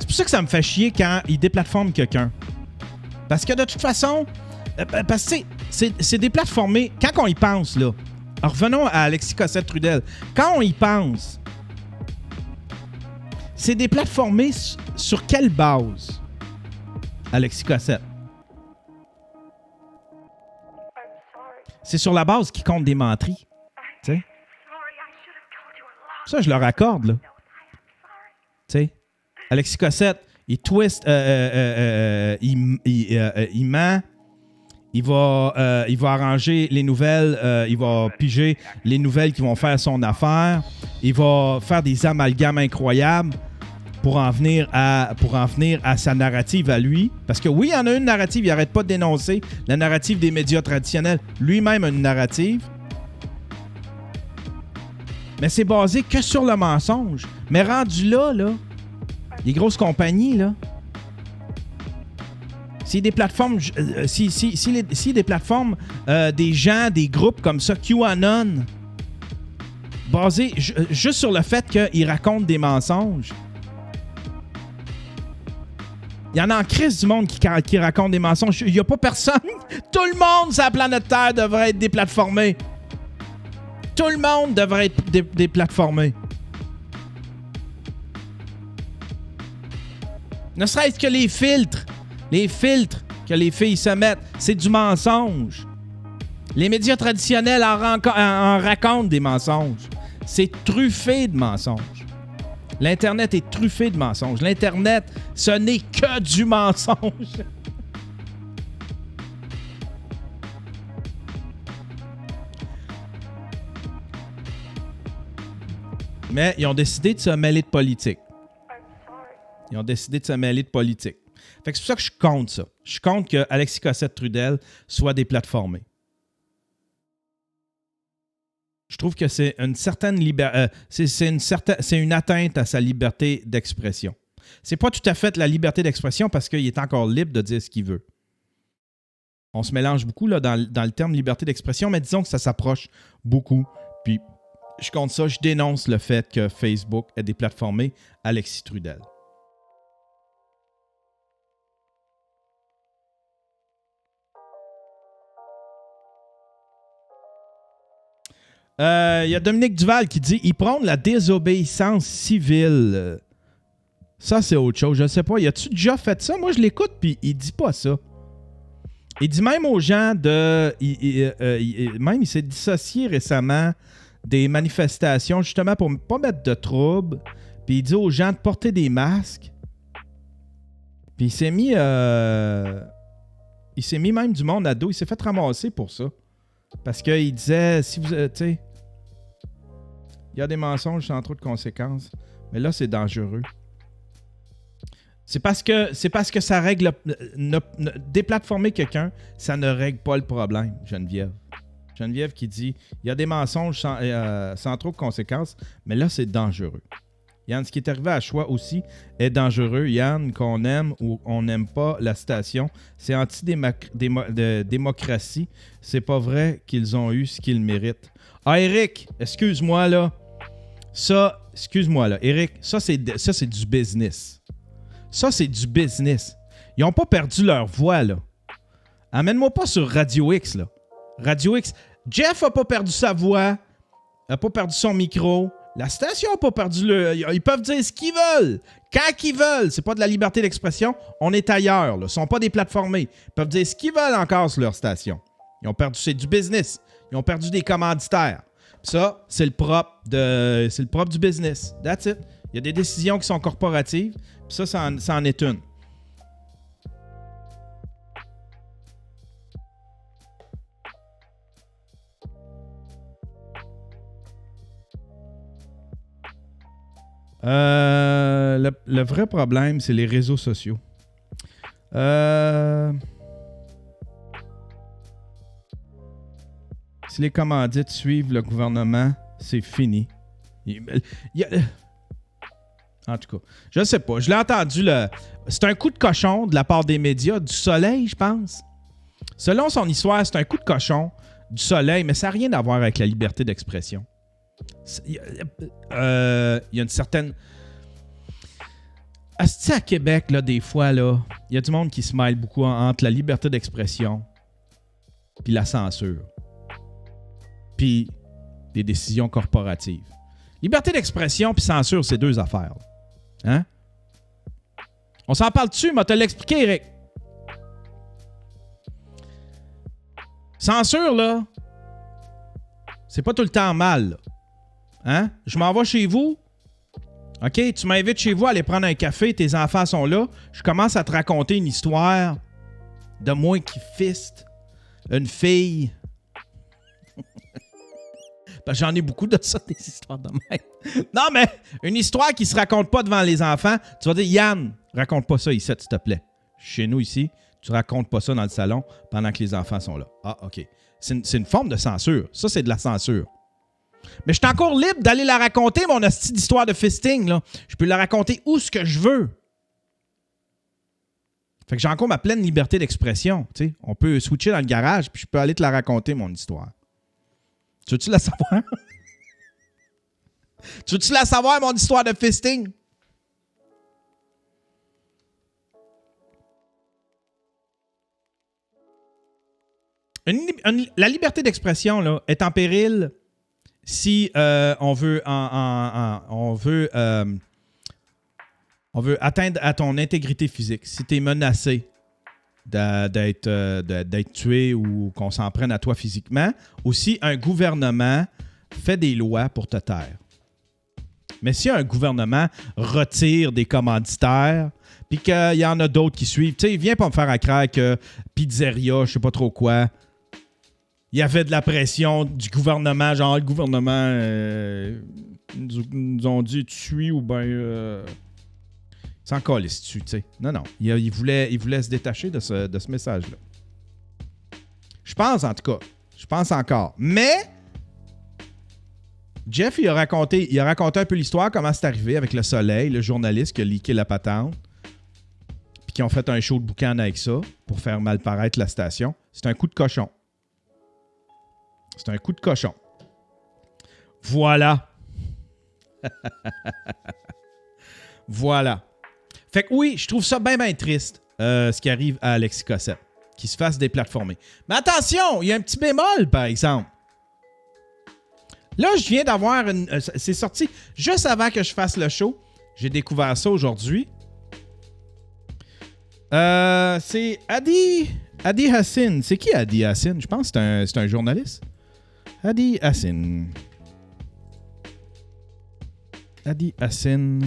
C'est pour ça que ça me fait chier quand ils déplatforment quelqu'un. Parce que de toute façon, parce que c'est déplatformé. Quand on y pense, là, alors revenons à Alexis Cossette-Trudel. Quand on y pense, c'est déplatformé sur quelle base, Alexis Cossette? C'est sur la base qui compte des menteries. Tu sais? Ça, je leur accorde, là. Tu sais? Alexis Cossette, il twist, il ment. Il va arranger les nouvelles, il va piger les nouvelles qui vont faire son affaire. Il va faire des amalgames incroyables pour en venir à sa narrative à lui. Parce que oui, il y en a une narrative, il n'arrête pas de dénoncer la narrative des médias traditionnels. Lui-même a une narrative. Mais c'est basé que sur le mensonge. Mais rendu là, les grosses compagnies, là, si des plateformes, des plateformes, des gens, des groupes comme ça, QAnon, basés juste sur le fait qu'ils racontent des mensonges. Il y en a en crise du monde qui raconte des mensonges. Il n'y a pas personne. Tout le monde sur la planète Terre devrait être déplatformé. Tout le monde devrait être déplatformé. Ne serait-ce que les filtres. Les filtres que les filles se mettent, c'est du mensonge. Les médias traditionnels en racontent des mensonges. C'est truffé de mensonges. L'Internet est truffé de mensonges. L'Internet, ce n'est que du mensonge. Mais ils ont décidé de se mêler de politique. Ils ont décidé de se mêler de politique. Fait que c'est pour ça que je compte ça. Je compte que Alexis Cossette-Trudel soit déplatformé. Je trouve que c'est une certaine c'est une atteinte à sa liberté d'expression. C'est pas tout à fait la liberté d'expression parce qu'il est encore libre de dire ce qu'il veut. On se mélange beaucoup là, dans le terme liberté d'expression, mais disons que ça s'approche beaucoup. Puis je compte ça, je dénonce le fait que Facebook ait déplatformé Alexis Trudel. Il y a Dominique Duval qui dit « Ils prônent la désobéissance civile. » Ça, c'est autre chose. Je ne sais pas. Y a-tu déjà fait ça? Moi, je l'écoute, puis il dit pas ça. Il dit même aux gens de... même, il s'est dissocié récemment des manifestations, justement, pour ne pas mettre de trouble. Puis il dit aux gens de porter des masques. Puis il s'est mis même du monde à dos. Il s'est fait ramasser pour ça. Parce qu'il disait, si vous... tu sais, il y a des mensonges sans trop de conséquences. Mais là, c'est dangereux. C'est parce que ça règle... déplatformer quelqu'un, ça ne règle pas le problème, Geneviève. Geneviève qui dit, il y a des mensonges sans trop de conséquences, mais là, c'est dangereux. Yann, ce qui est arrivé à Choix aussi est dangereux. Yann, qu'on aime ou on n'aime pas la station, c'est anti-démocratie. C'est pas vrai qu'ils ont eu ce qu'ils méritent. Ah, Eric, excuse-moi, là. Ça, excuse-moi, là. Eric, ça, c'est du business. Ça, c'est du business. Ils n'ont pas perdu leur voix, là. Amène-moi pas sur Radio X, là. Radio X. Jeff a pas perdu sa voix. A pas perdu son micro. La station n'a pas perdu le... Ils peuvent dire ce qu'ils veulent. Quand ils veulent. C'est pas de la liberté d'expression. On est ailleurs, là. Ils ne sont pas déplatformés. Ils peuvent dire ce qu'ils veulent encore sur leur station. Ils ont perdu... C'est du business. Ils ont perdu des commanditaires. Puis ça, c'est le propre du business. That's it. Il y a des décisions qui sont corporatives. Puis ça en est une. Le vrai problème, c'est les réseaux sociaux. Si les commandites suivent le gouvernement, c'est fini. En tout cas, je ne sais pas. Je l'ai entendu. C'est un coup de cochon de la part des médias, du Soleil, je pense. Selon son histoire, c'est un coup de cochon du Soleil, mais ça n'a rien à voir avec la liberté d'expression. Il y a une certaine... Asti à Québec, là, des fois, là, il y a du monde qui se mêle beaucoup entre la liberté d'expression puis la censure. Puis des décisions corporatives. Liberté d'expression puis censure, c'est deux affaires. Hein? On s'en parle dessus, mais te l'expliquer, Eric. Censure, là, c'est pas tout le temps mal, là. Hein? Je m'en vais chez vous. OK? Tu m'invites chez vous à aller prendre un café. Tes enfants sont là. Je commence à te raconter une histoire de moi qui fiste une fille. Parce que j'en ai beaucoup de ça, des histoires de même. Non, mais une histoire qui se raconte pas devant les enfants. Tu vas dire, Yann, raconte pas ça ici, s'il te plaît. Chez nous, ici, tu racontes pas ça dans le salon pendant que les enfants sont là. Ah, OK. C'est une forme de censure. Ça, c'est de la censure. Mais je suis encore libre d'aller la raconter, mon hostie d'histoire de fisting, là. Je peux la raconter où ce que je veux. Fait que j'ai encore ma pleine liberté d'expression. Tu sais, on peut switcher dans le garage, puis je peux aller te la raconter, mon histoire. Tu veux-tu la savoir? Tu veux-tu la savoir, mon histoire de fisting? La liberté d'expression là, est en péril si on veut atteindre à ton intégrité physique. Si tu es menacé d'être tué ou qu'on s'en prenne à toi physiquement, aussi un gouvernement fait des lois pour te taire. Mais si un gouvernement retire des commanditaires, puis qu'il y en a d'autres qui suivent, tu sais, viens pas me faire à croire que Pizzeria, je sais pas trop quoi, il y avait de la pression du gouvernement, genre le gouvernement nous ont dit tu suis ou bien c'est encore les tu sais. Non. Il voulait se détacher de ce message-là. Je pense en tout cas. Je pense encore. Mais Jeff, il a raconté un peu l'histoire, comment c'est arrivé avec le Soleil, le journaliste qui a leaké la patente, puis qui ont fait un show de boucan avec ça pour faire mal paraître la station. C'est un coup de cochon. C'est un coup de cochon. Voilà. Voilà. Fait que oui, je trouve ça bien triste, ce qui arrive à Alexis Cossette, qu'il se fasse déplatformer. Mais attention, il y a un petit bémol, par exemple. Là, je viens d'avoir c'est sorti juste avant que je fasse le show. J'ai découvert ça aujourd'hui. C'est Hadi Hassin. C'est qui Hadi Hassin? Je pense que c'est un journaliste. Hadi Hassin. Hadi Hassin.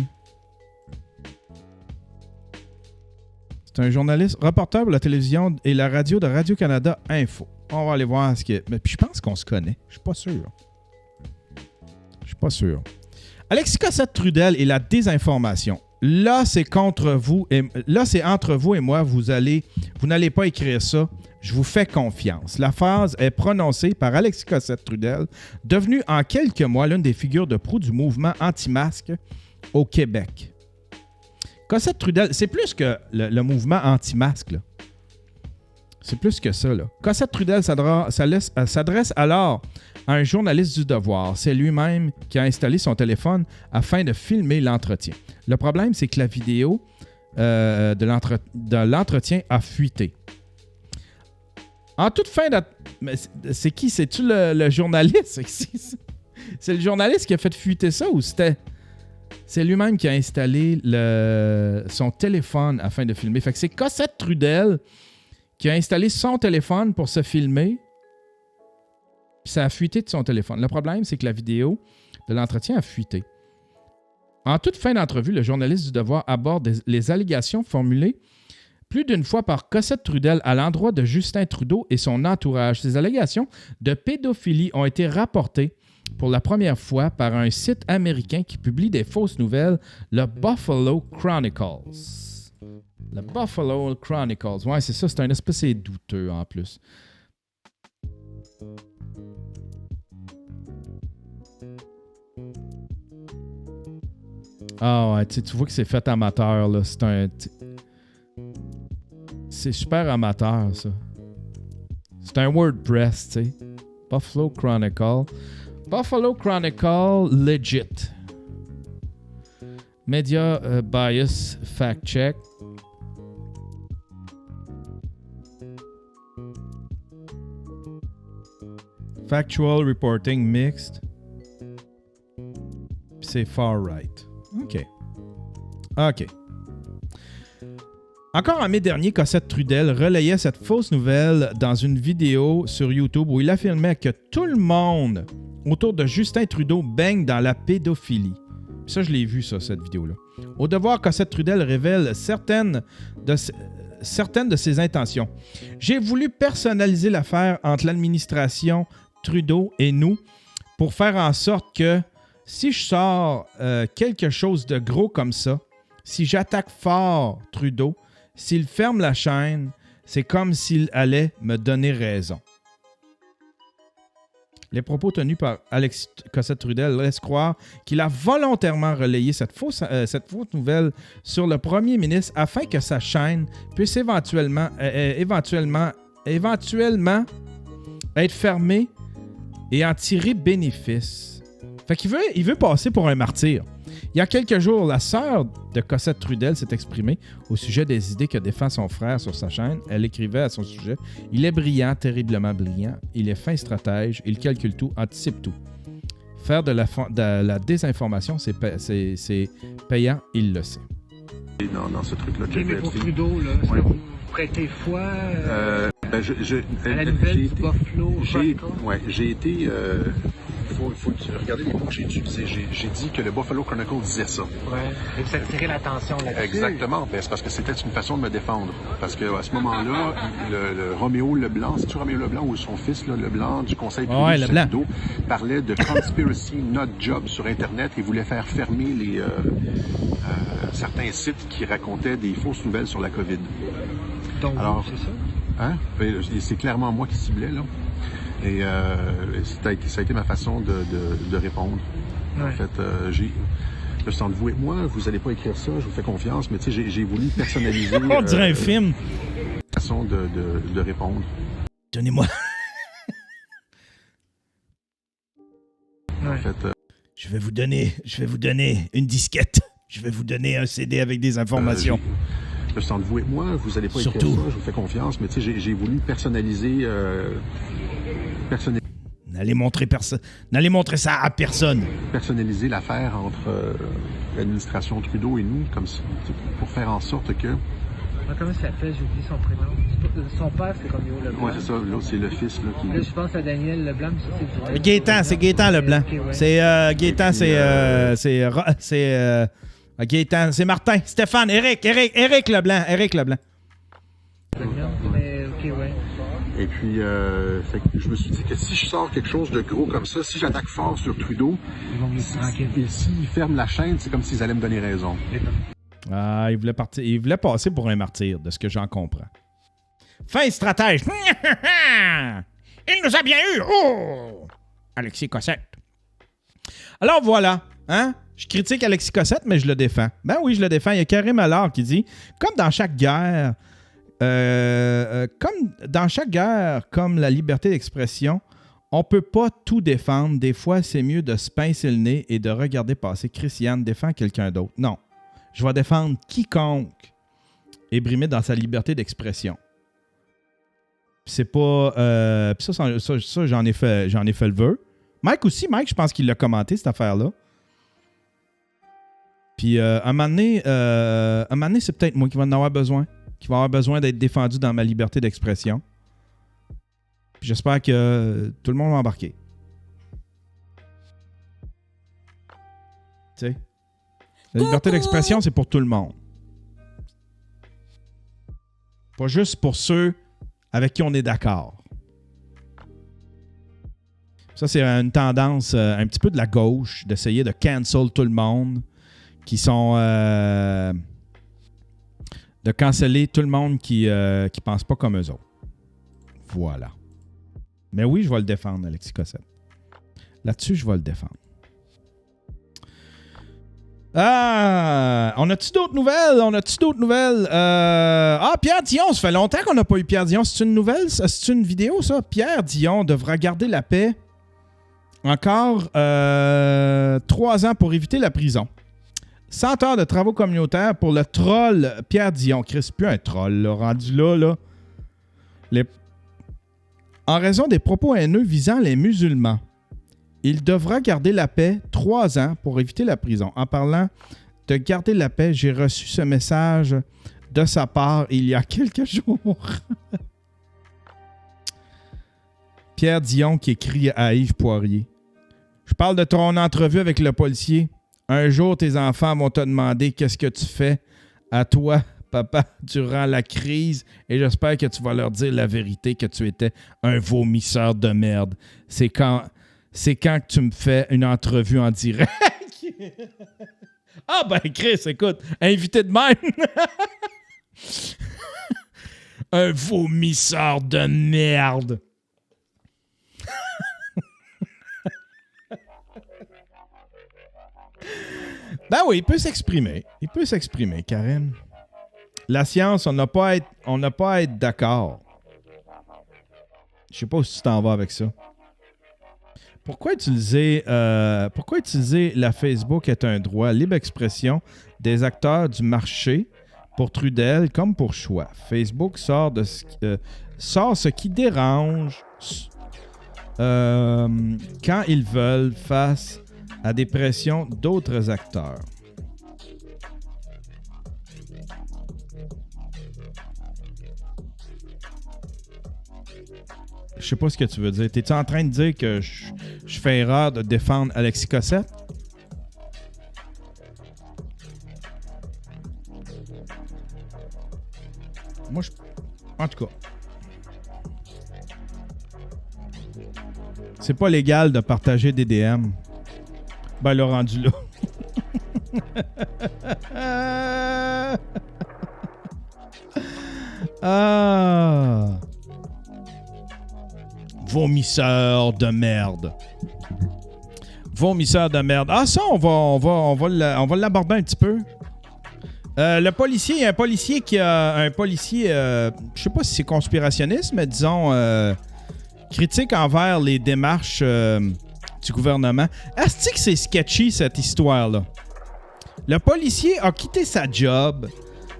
C'est un journaliste, reporter pour la télévision et la radio de Radio-Canada Info. On va aller voir ce qu'il y a. Mais puis je pense qu'on se connaît. Je suis pas sûr. Alexis Cossette-Trudel et la désinformation. là, c'est contre vous. Là, c'est entre vous et moi. Vous n'allez pas écrire ça. Je vous fais confiance. La phrase est prononcée par Alexis Cossette-Trudel, devenu en quelques mois l'une des figures de proue du mouvement anti-masque au Québec. Cossette-Trudel, c'est plus que le mouvement anti-masque, là. C'est plus que ça, là. Cossette-Trudel s'adresse alors à un journaliste du Devoir. C'est lui-même qui a installé son téléphone afin de filmer l'entretien. Le problème, c'est que la vidéo de l'entretien a fuité. En toute fin c'est qui? C'est-tu le journaliste? C'est le journaliste qui a fait fuiter ça ou c'était... C'est lui-même qui a installé son téléphone afin de filmer. Fait que c'est Cossette-Trudel qui a installé son téléphone pour se filmer. Puis ça a fuité de son téléphone. Le problème, c'est que la vidéo de l'entretien a fuité. En toute fin d'entrevue, le journaliste du Devoir aborde les allégations formulées plus d'une fois par Cossette-Trudel à l'endroit de Justin Trudeau et son entourage. Ces allégations de pédophilie ont été rapportées pour la première fois par un site américain qui publie des fausses nouvelles, le Buffalo Chronicles. Le Buffalo Chronicles. Ouais, c'est ça, c'est un espèce de douteux en plus. Ah ouais, tu vois que c'est fait amateur, là. C'est super amateur, ça. C'est un WordPress, tu sais. Buffalo Chronicle. Buffalo Chronicle legit. Media bias fact check. Factual reporting mixed. Puis c'est far right. OK. Encore en mai dernier, Cossette-Trudel relayait cette fausse nouvelle dans une vidéo sur YouTube où il affirmait que tout le monde autour de Justin Trudeau baigne dans la pédophilie. Puis ça, je l'ai vu, ça, cette vidéo-là. Au Devoir, Cossette-Trudel révèle certaines de ses intentions. J'ai voulu personnaliser l'affaire entre l'administration Trudeau et nous pour faire en sorte que si je sors quelque chose de gros comme ça, si j'attaque fort Trudeau, s'il ferme la chaîne, c'est comme s'il allait me donner raison. Les propos tenus par Alexis Cossette-Trudel laissent croire qu'il a volontairement relayé cette fausse nouvelle sur le premier ministre afin que sa chaîne puisse éventuellement être fermée et en tirer bénéfice. Fait qu'il veut passer pour un martyr. Il y a quelques jours, la sœur de Cossette-Trudel s'est exprimée au sujet des idées que défend son frère sur sa chaîne. Elle écrivait à son sujet « Il est brillant, terriblement brillant. Il est fin stratège. Il calcule tout, anticipe tout. Faire de la désinformation, c'est payant, il le sait. » Dans ce truc-là. Mais pour Trudeau, là, ouais. vous prêtez foi à la nouvelle du Buffalo? J'ai été... faut regarder les mots que j'ai utilisés. J'ai dit que le Buffalo Chronicle disait ça. Ouais. Et que ça attirait l'attention là-dessus. Exactement. Ben, c'est parce que c'était une façon de me défendre. Parce qu'à ce moment-là, le Roméo Leblanc, c'est-tu Roméo Leblanc ou son fils, là, Leblanc, du Conseil privé du Trudeau, parlait de conspiracy not job sur Internet et voulait faire fermer certains sites qui racontaient des fausses nouvelles sur la COVID. Donc, alors, c'est ça? Hein? Ben, c'est clairement moi qui ciblais, là. Et ça a été ma façon de répondre. Ouais. En fait, le sens de vous et moi, vous n'allez pas écrire ça, je vous fais confiance, mais tu sais, j'ai voulu personnaliser. On dirait un film. Façon de répondre. Donnez-moi. Ouais. En fait, je vais vous donner une disquette. Je vais vous donner un CD avec des informations. Le sens de vous et moi, vous n'allez pas écrire ça, je vous fais confiance, mais tu sais, j'ai voulu personnaliser. N'allez montrer ça à personne. Personnaliser l'affaire entre l'administration Trudeau et nous, comme ça, pour faire en sorte que... Comment ça s'appelle? J'ai oublié son prénom. Son père, c'est Roméo Leblanc. Oui, c'est ça. L'autre, c'est le fils. Là, qui... Là, je pense à Daniel Leblanc, mais ça, c'est du vrai. Gaétan, c'est Gaétan Leblanc. Okay, ouais. C'est Gaétan, c'est Gaétan, c'est Martin, Stéphane, Éric Leblanc. Mais, ok, ouais. Et puis, je me suis dit que si je sors quelque chose de gros comme ça, si j'attaque fort sur Trudeau, ils vont me laisser tranquille. Et s'ils ferment la chaîne, c'est comme s'ils allaient me donner raison. Ah, il voulait partir. Il voulait passer pour un martyr, de ce que j'en comprends. Fin stratège. Il nous a bien eu. Oh! Alexis Cossette. Alors voilà, hein? Je critique Alexis Cossette, mais je le défends. Ben oui, je le défends. Il y a Karim Allard qui dit, comme dans chaque guerre, comme la liberté d'expression, on peut pas tout défendre. Des fois, c'est mieux de se pincer le nez et de regarder passer. Christiane défend quelqu'un d'autre. Non. Je vais défendre quiconque est brimé dans sa liberté d'expression. C'est pas... ça j'en ai fait le vœu. Mike aussi, je pense qu'il l'a commenté, cette affaire-là. Puis, un moment donné, c'est peut-être moi qui va en avoir besoin. Qui va avoir besoin d'être défendu dans ma liberté d'expression. Puis j'espère que tout le monde va embarquer. Tu sais? La liberté d'expression, c'est pour tout le monde. Pas juste pour ceux avec qui on est d'accord. Ça, c'est une tendance un petit peu de la gauche, d'essayer de cancel tout le monde, qui sont... de canceller tout le monde qui pense pas comme eux autres. Voilà. Mais oui, je vais le défendre, Alexis Cossette. Là-dessus, je vais le défendre. Ah! On a-tu d'autres nouvelles? Pierre Dion, ça fait longtemps qu'on n'a pas eu Pierre Dion. C'est une nouvelle? C'est une vidéo, ça? Pierre Dion devra garder la paix encore 3 ans pour éviter la prison. 100 heures de travaux communautaires pour le troll Pierre Dion. Chris, plus un troll, là, rendu là. En raison des propos haineux visant les musulmans, il devra garder la paix 3 ans pour éviter la prison. En parlant de garder la paix, j'ai reçu ce message de sa part il y a quelques jours. Pierre Dion qui écrit à Yves Poirier. Je parle de ton entrevue avec le policier. Un jour, tes enfants vont te demander qu'est-ce que tu fais à toi, papa, durant la crise, et j'espère que tu vas leur dire la vérité, que tu étais un vomisseur de merde. C'est quand que tu me fais une entrevue en direct. Ah ben Chris, écoute, invité de même. Un vomisseur de merde. Ben oui, il peut s'exprimer. Karim. La science, on n'a pas à être d'accord. Je sais pas où tu t'en vas avec ça. Pourquoi utiliser la Facebook est un droit, libre expression des acteurs du marché pour Trudel comme pour Choix. Facebook sort ce qui dérange quand ils veulent face à des pressions d'autres acteurs. Je sais pas ce que tu veux dire. T'es-tu en train de dire que je fais erreur de défendre Alexis Cossette? Moi, en tout cas, c'est pas légal de partager des DM. Ben, le rendu là. Ah! Vomisseur de merde. Ah, ça, on va l'aborder un petit peu. Le policier, il y a un policier je sais pas si c'est conspirationniste, mais disons critique envers les démarches du gouvernement. Est-ce que c'est sketchy, cette histoire-là? Le policier a quitté sa job,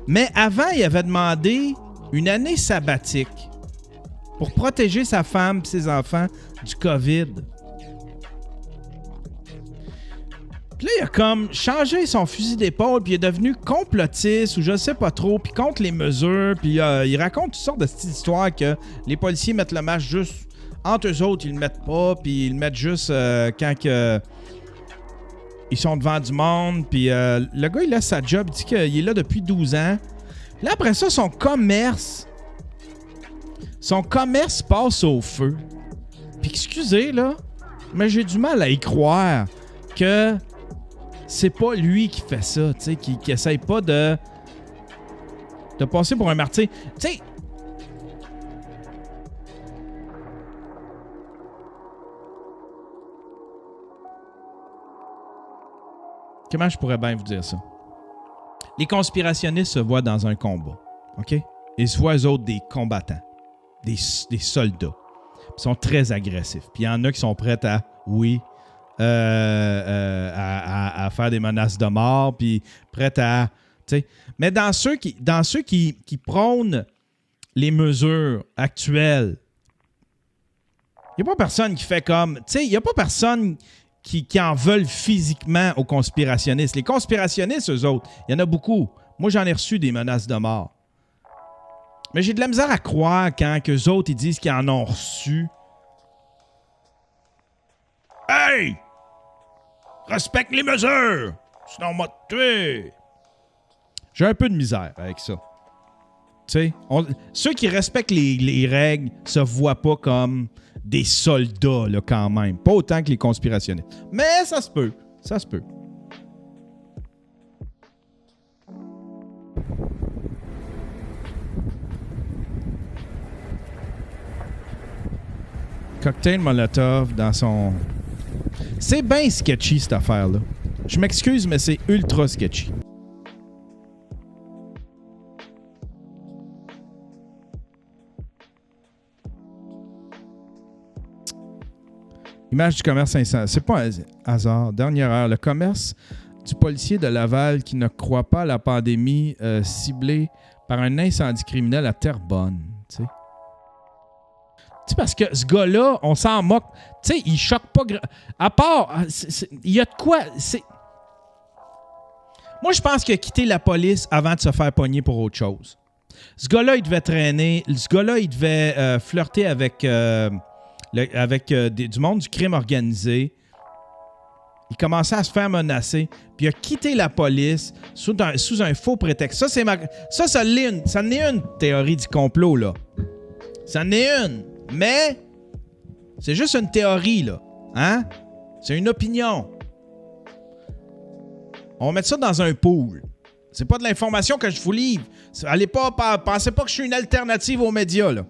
mais avant, il avait demandé une année sabbatique pour protéger sa femme et ses enfants du COVID. Puis là, il a comme changé son fusil d'épaule, puis il est devenu complotiste, ou je sais pas trop, puis contre les mesures, puis il raconte toutes sortes de petites histoires que les policiers mettent le masque juste entre eux autres, ils le mettent pas, puis ils le mettent juste quand ils sont devant du monde, puis le gars, il laisse sa job, il dit qu'il est là depuis 12 ans. Là, après ça, son commerce passe au feu. Puis excusez, là, mais j'ai du mal à y croire que c'est pas lui qui fait ça, tu sais, qui essaye pas de passer pour un martyr. Tu sais, comment je pourrais bien vous dire ça? Les conspirationnistes se voient dans un combat, OK? Ils se voient, eux autres, des combattants, des soldats. Ils sont très agressifs. Puis il y en a qui sont prêts à, oui, à faire des menaces de mort, puis prêts à... Tu sais. Mais dans ceux qui prônent les mesures actuelles, il n'y a pas personne qui fait comme... Tu sais, il n'y a pas personne qui en veulent physiquement aux conspirationnistes. Les conspirationnistes, eux autres, il y en a beaucoup. Moi, j'en ai reçu des menaces de mort. Mais j'ai de la misère à croire quand qu'eux autres, ils disent qu'ils en ont reçu. Hey! Respecte les mesures! Sinon, on m'a tué! J'ai un peu de misère avec ça. Tu sais, ceux qui respectent les règles se voient pas comme des soldats, là, quand même. Pas autant que les conspirationnistes. Mais ça se peut. Ça se peut. Cocktail Molotov dans son... C'est bien sketchy, cette affaire-là. Je m'excuse, mais c'est ultra sketchy. Image du commerce incendie. C'est pas un hasard. Dernière heure. Le commerce du policier de Laval qui ne croit pas à la pandémie ciblée par un incendie criminel à Terrebonne. Tu sais. Tu sais, parce que ce gars-là, on s'en moque. Tu sais, il choque pas. À part, il y a de quoi. Moi, je pense qu'il a quitté la police avant de se faire pogner pour autre chose. Ce gars-là, il devait traîner. Ce gars-là, il devait flirter avec du monde du crime organisé. Il commençait à se faire menacer. Puis il a quitté la police sous un faux prétexte. Ça n'est une théorie du complot, là. Ça n'est une. Mais c'est juste une théorie, là. Hein? C'est une opinion. On va mettre ça dans un pool. C'est pas de l'information que je vous livre. Allez pas, pensez pas que je suis une alternative aux médias, là.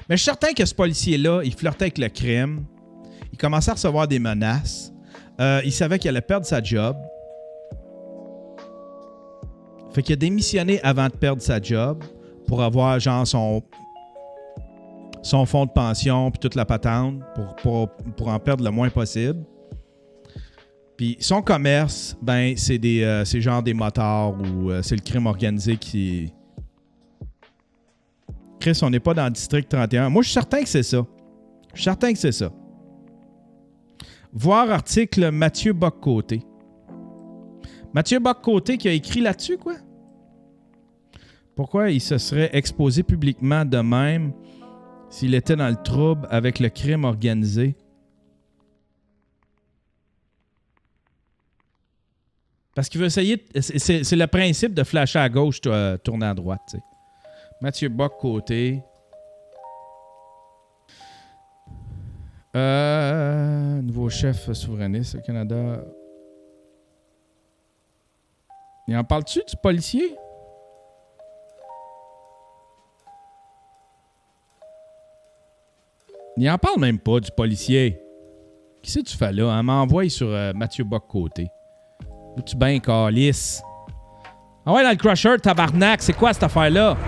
Mais je suis certain que ce policier-là, il flirtait avec le crime. Il commençait à recevoir des menaces. Il savait qu'il allait perdre sa job. Fait qu'il a démissionné avant de perdre sa job pour avoir, genre, son fonds de pension puis toute la patente pour en perdre le moins possible. Puis son commerce, ben, c'est genre des motards ou c'est le crime organisé qui... Chris, on n'est pas dans le district 31. Moi, je suis certain que c'est ça. Je suis certain que c'est ça. Voir article Mathieu Bock-Côté. Mathieu Bock-Côté qui a écrit là-dessus, quoi? Pourquoi il se serait exposé publiquement de même s'il était dans le trouble avec le crime organisé? Parce qu'il veut essayer... C'est le principe de flasher à gauche, tourner à droite, tu sais. Mathieu Bock-Côté. Nouveau chef souverainiste au Canada. Il en parle-tu du policier? Il en parle même pas du policier. Qui c'est que tu fais là? Hein? M'envoie sur Mathieu Bock-Côté. Où tu ben calice? Ah ouais, dans le crusher, tabarnak, c'est quoi cette affaire-là?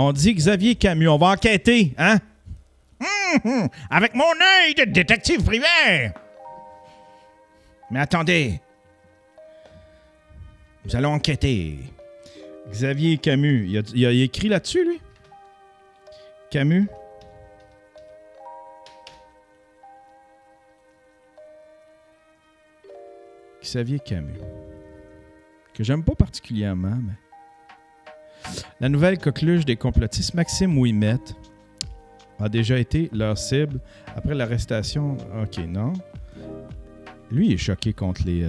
On dit Xavier Camus. On va enquêter, hein? Avec mon œil de détective privé. Mais attendez. Nous allons enquêter. Xavier Camus. Il a écrit là-dessus, lui? Camus. Xavier Camus. Que j'aime pas particulièrement, mais... La nouvelle coqueluche des complotistes, Maxime Ouimet, a déjà été leur cible après l'arrestation... OK, non. Lui, il est choqué contre les...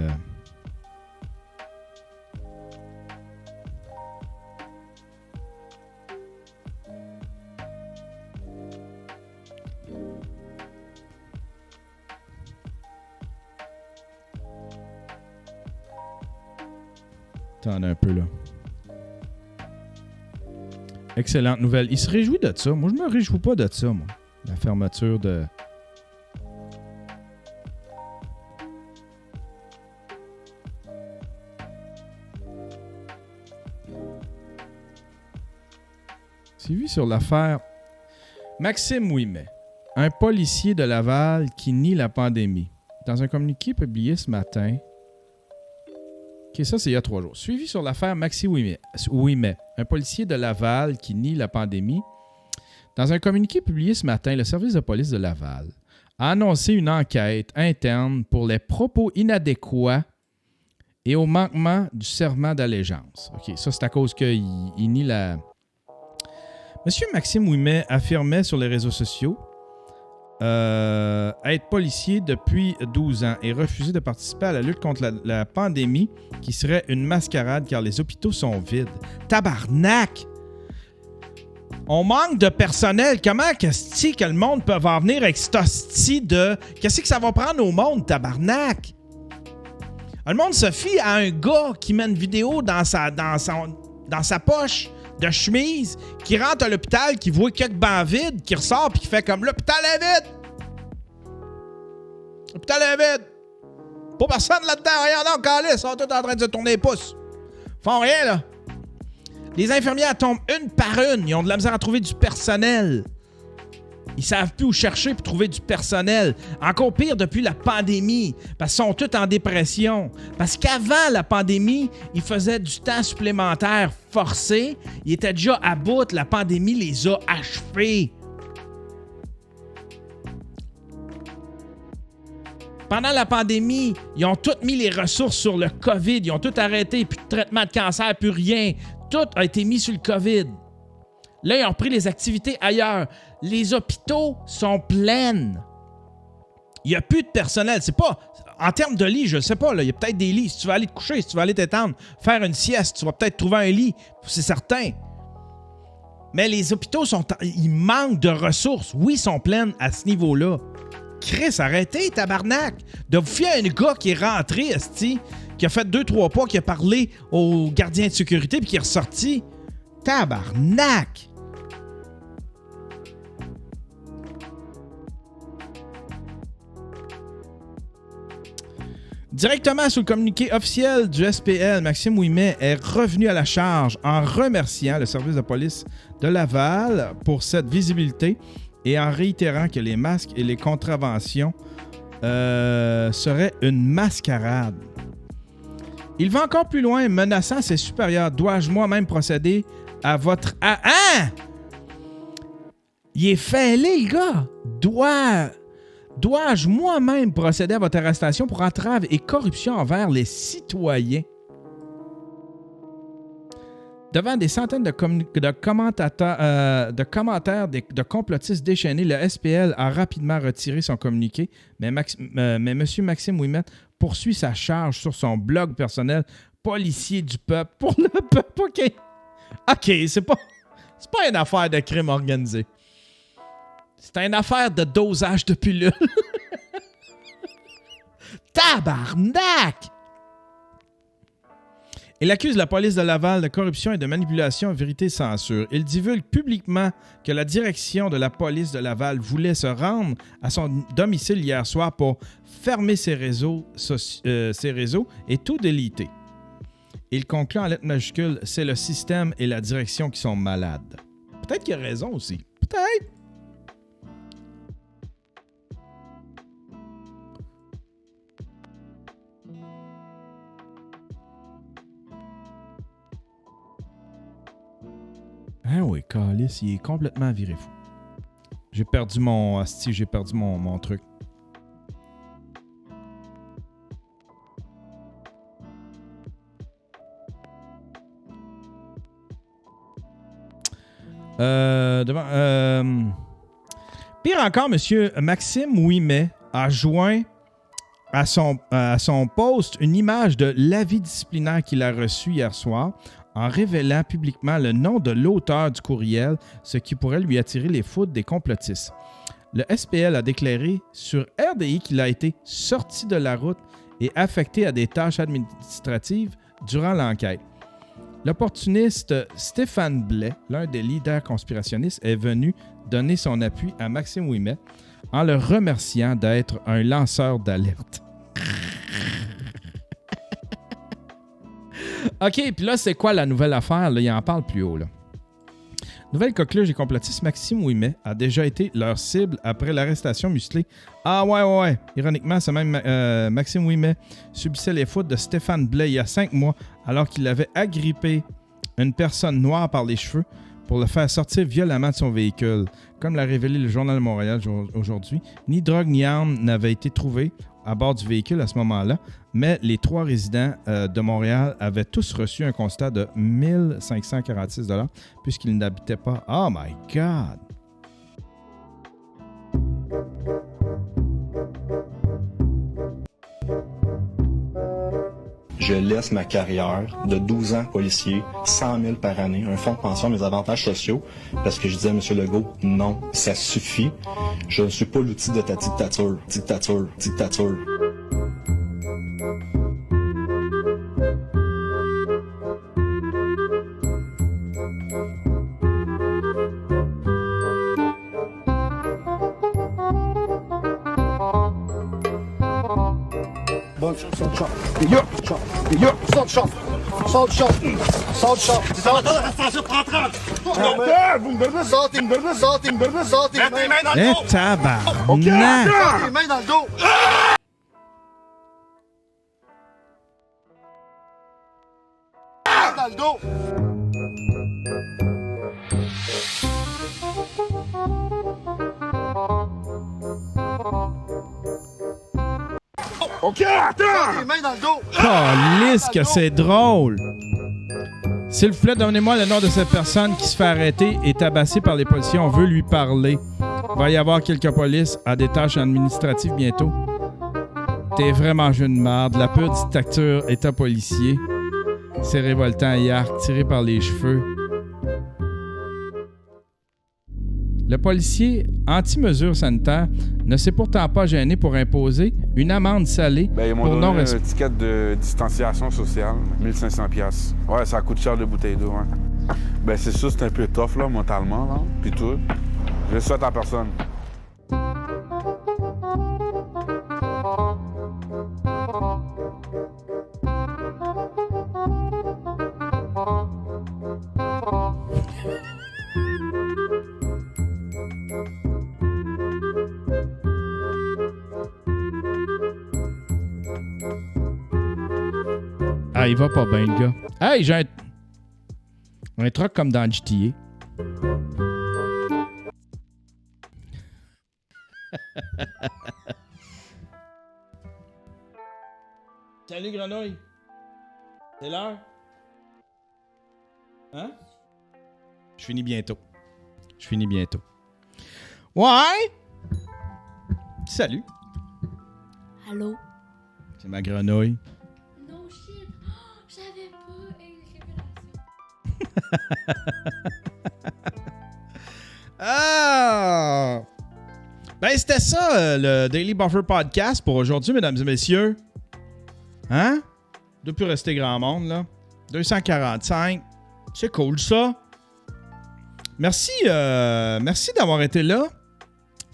Attends un peu, là. Excellente nouvelle. Il se réjouit de ça. Moi, je me réjouis pas de ça, moi. La fermeture de... Suivi sur l'affaire Maxime Ouimet, un policier de Laval qui nie la pandémie. Dans un communiqué publié ce matin... OK, ça, c'est il y a 3 jours. Suivi sur l'affaire Maxime Ouimet, un policier de Laval qui nie la pandémie. Dans un communiqué publié ce matin, le service de police de Laval a annoncé une enquête interne pour les propos inadéquats et au manquement du serment d'allégeance. OK, ça, c'est à cause qu'il nie la... Monsieur Maxime Ouimet affirmait sur les réseaux sociaux être policier depuis 12 ans et refuser de participer à la lutte contre la pandémie qui serait une mascarade car les hôpitaux sont vides. Tabarnak! On manque de personnel. Comment que le monde peut en venir avec cette hostie de... Qu'est-ce que ça va prendre au monde, tabarnak? Le monde se fie à un gars qui met une vidéo dans sa poche de chemise, qui rentre à l'hôpital, qui voit quelques bancs vides, qui ressort puis qui fait comme l'hôpital est vide. L'hôpital est vide. Pas personne là-dedans. Rien donc, calé, ils sont tous en train de se tourner les pouces. Ils font rien, là. Les infirmières tombent une par une. Ils ont de la misère à trouver du personnel. Ils savent plus où chercher pour trouver du personnel. Encore pire depuis la pandémie, parce qu'ils sont tous en dépression. Parce qu'avant la pandémie, ils faisaient du temps supplémentaire forcé. Ils étaient déjà à bout. La pandémie les a achevés. Pendant la pandémie, ils ont tous mis les ressources sur le COVID. Ils ont tout arrêté. Plus de traitement de cancer, plus rien. Tout a été mis sur le COVID. Là, ils ont pris les activités ailleurs. Les hôpitaux sont pleins. Il n'y a plus de personnel. C'est pas... En termes de lit, je ne sais pas. Il y a peut-être des lits. Si tu vas aller te coucher, si tu vas aller t'étendre, faire une sieste, tu vas peut-être trouver un lit. C'est certain. Mais les hôpitaux, ils manquent de ressources. Oui, ils sont pleins à ce niveau-là. Chris, arrêtez, tabarnak! De vous fier à un gars qui est rentré, esti, qui a fait 2-3 pas, qui a parlé au gardien de sécurité puis qui est ressorti. Tabarnak! Directement sous le communiqué officiel du SPL, Maxime Ouimet est revenu à la charge en remerciant le service de police de Laval pour cette visibilité et en réitérant que les masques et les contraventions seraient une mascarade. Il va encore plus loin, menaçant ses supérieurs. Dois-je moi-même procéder à votre... Hein? Il est fêlé, le gars! Dois-je moi-même procéder à votre arrestation pour entrave et corruption envers les citoyens? Devant des centaines de commentaires de complotistes déchaînés, le SPL a rapidement retiré son communiqué, mais M. Maxime Ouimet poursuit sa charge sur son blog personnel « Policier du peuple » pour le peuple. OK, c'est pas une affaire de crime organisé. C'est une affaire de dosage de pilules. Tabarnak! Il accuse la police de Laval de corruption et de manipulation Vérité Censure. Il divulgue publiquement que la direction de la police de Laval voulait se rendre à son domicile hier soir pour fermer ses réseaux et tout déliter. Il conclut en lettres majuscules « C'est le système et la direction qui sont malades ». Peut-être qu'il a raison aussi. Peut-être. Ah oui, Calice, il est complètement viré fou. J'ai perdu mon truc. Pire encore, monsieur Maxime Ouimet a joint à son post une image de l'avis disciplinaire qu'il a reçu hier soir en révélant publiquement le nom de l'auteur du courriel, ce qui pourrait lui attirer les foudres des complotistes. Le SPL a déclaré sur RDI qu'il a été sorti de la route et affecté à des tâches administratives durant l'enquête. L'opportuniste Stéphane Blais, l'un des leaders conspirationnistes, est venu donner son appui à Maxime Ouimet en le remerciant d'être un lanceur d'alerte. OK, puis là, c'est quoi la nouvelle affaire? Là, il en parle plus haut. Là. Nouvelle coqueluche et complotiste, Maxime Ouimet a déjà été leur cible après l'arrestation musclée. Ah ouais. Ironiquement, c'est même Maxime Ouimet subissait les fautes de Stéphane Blais il y a 5 mois alors qu'il avait agrippé une personne noire par les cheveux pour le faire sortir violemment de son véhicule. Comme l'a révélé le Journal de Montréal aujourd'hui, ni drogue ni arme n'avaient été trouvées à bord du véhicule à ce moment-là, mais les 3 résidents de Montréal avaient tous reçu un constat de 1 546 $ puisqu'ils n'habitaient pas. Oh my God! Je laisse ma carrière de 12 ans policier, 100 000 par année, un fonds de pension, mes avantages sociaux, parce que je disais à M. Legault, non, ça suffit. Je ne suis pas l'outil de ta dictature. Bon, sort de champ. Sort de champ. Sort de champ. Sort de champ. Sortez les mains dans le dos. Tabarnak! Sortez les mains dans le dos. Dans le dos. OK, attends! Les mains dans le dos. Calisse que c'est drôle! S'il vous plaît, donnez-moi le nom de cette personne qui se fait arrêter et tabasser par les policiers. On veut lui parler. Il va y avoir quelques polices à des tâches administratives bientôt. T'es vraiment jeune de merde. La pure dictature état policier. C'est révoltant, Yark, tiré par les cheveux. Le policier anti-mesures sanitaires ne s'est pourtant pas gêné pour imposer une amende salée Ils m'ont pour donné non-respect. un ticket de distanciation sociale, 1500 $. Ouais, ça coûte cher de bouteille d'eau, hein. C'est sûr, c'est un peu tough, là, mentalement, là, puis tout. Je le souhaite à personne. Ah, il va pas bien, le gars. Hey, j'ai un truc comme dans GTA. Salut, Grenouille. C'est l'heure? Hein? Je finis bientôt. Ouais! Salut. Allô? C'est ma grenouille. No shit. Oh, j'avais pas révélation. Ah! Ben, c'était ça, le Daily Buffer Podcast pour aujourd'hui, mesdames et messieurs. Hein? De plus rester grand monde, là. 245. C'est cool, ça. Merci d'avoir été là.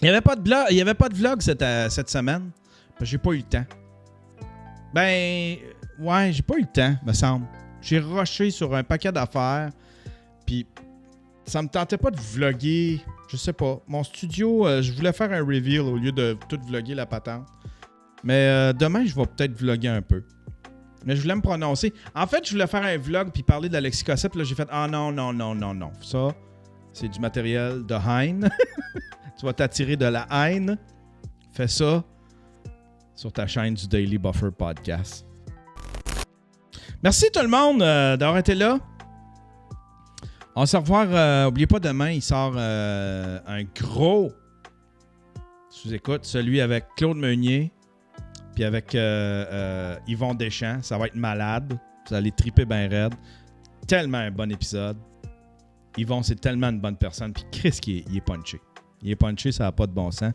Il n'y avait pas de vlog cette semaine. J'ai pas eu le temps. Ben, ouais, j'ai pas eu le temps, me semble. J'ai rushé sur un paquet d'affaires. Puis, ça me tentait pas de vlogger. Je sais pas. Mon studio, je voulais faire un reveal au lieu de tout vlogger la patente. Mais demain, je vais peut-être vlogger un peu. Mais je voulais me prononcer. En fait, je voulais faire un vlog puis parler d'Alexis Cossette. Puis là, j'ai fait « Ah non. Ça, c'est du matériel de haine. Tu vas t'attirer de la haine. Fais ça sur ta chaîne du Daily Buffer Podcast. » Merci tout le monde d'avoir été là. On va se revoir. N'oubliez pas, demain, il sort un gros sous-écoute, celui avec Claude Meunier puis avec Yvon Deschamps. Ça va être malade. Vous allez triper bien raide. Tellement un bon épisode. Yvon, c'est tellement une bonne personne. Puis Chris, il est punché. Il est punché, ça n'a pas de bon sens.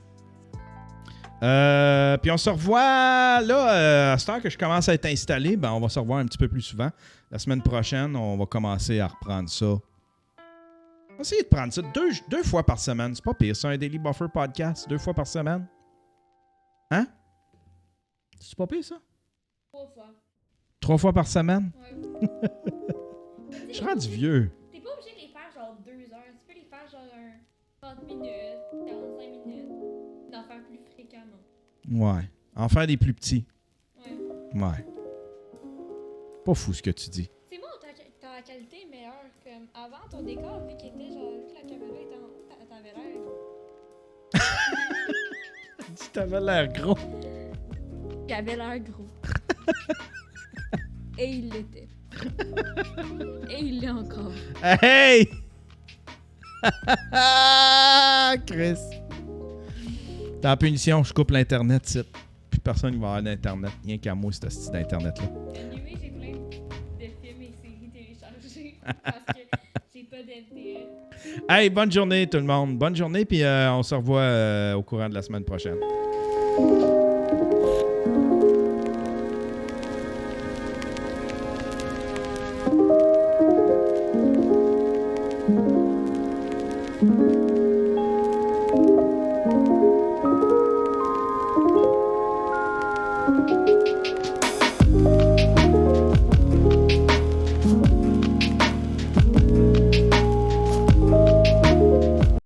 Puis on se revoit là, à cette heure que je commence à être installé, ben on va se revoir un petit peu plus souvent. La semaine prochaine, on va commencer à reprendre ça. On va essayer de prendre ça deux fois par semaine. C'est pas pire, ça, un Daily Buffer podcast, 2 fois par semaine. Hein? C'est pas pire, ça? 3 fois. 3 fois par semaine? Ouais. Je suis rendu vieux. T'es pas obligé de les faire genre 2 heures. Tu peux les faire genre 30 minutes, 45 minutes. D'en faire plus fréquemment. Ouais. En faire des plus petits. Ouais. Ouais. Pas fou ce que tu dis. C'est bon, ta qualité est meilleure. Comme avant, ton décor, vu qu'il était genre, vu que la caméra était en haut, t'avais l'air. Tu t'avais l'air gros. J'avais l'air gros. Et il l'était. Et il l'est encore. Hey! Chris. T'es en punition, je coupe l'Internet, c'est. Plus personne ne va avoir d'Internet. Rien qu'à moi, ce style d'Internet-là. Anyway, j'ai plein de films et séries téléchargés parce que j'ai pas d'NTL. Hey, bonne journée tout le monde. Bonne journée, puis on se revoit au courant de la semaine prochaine. Thank you.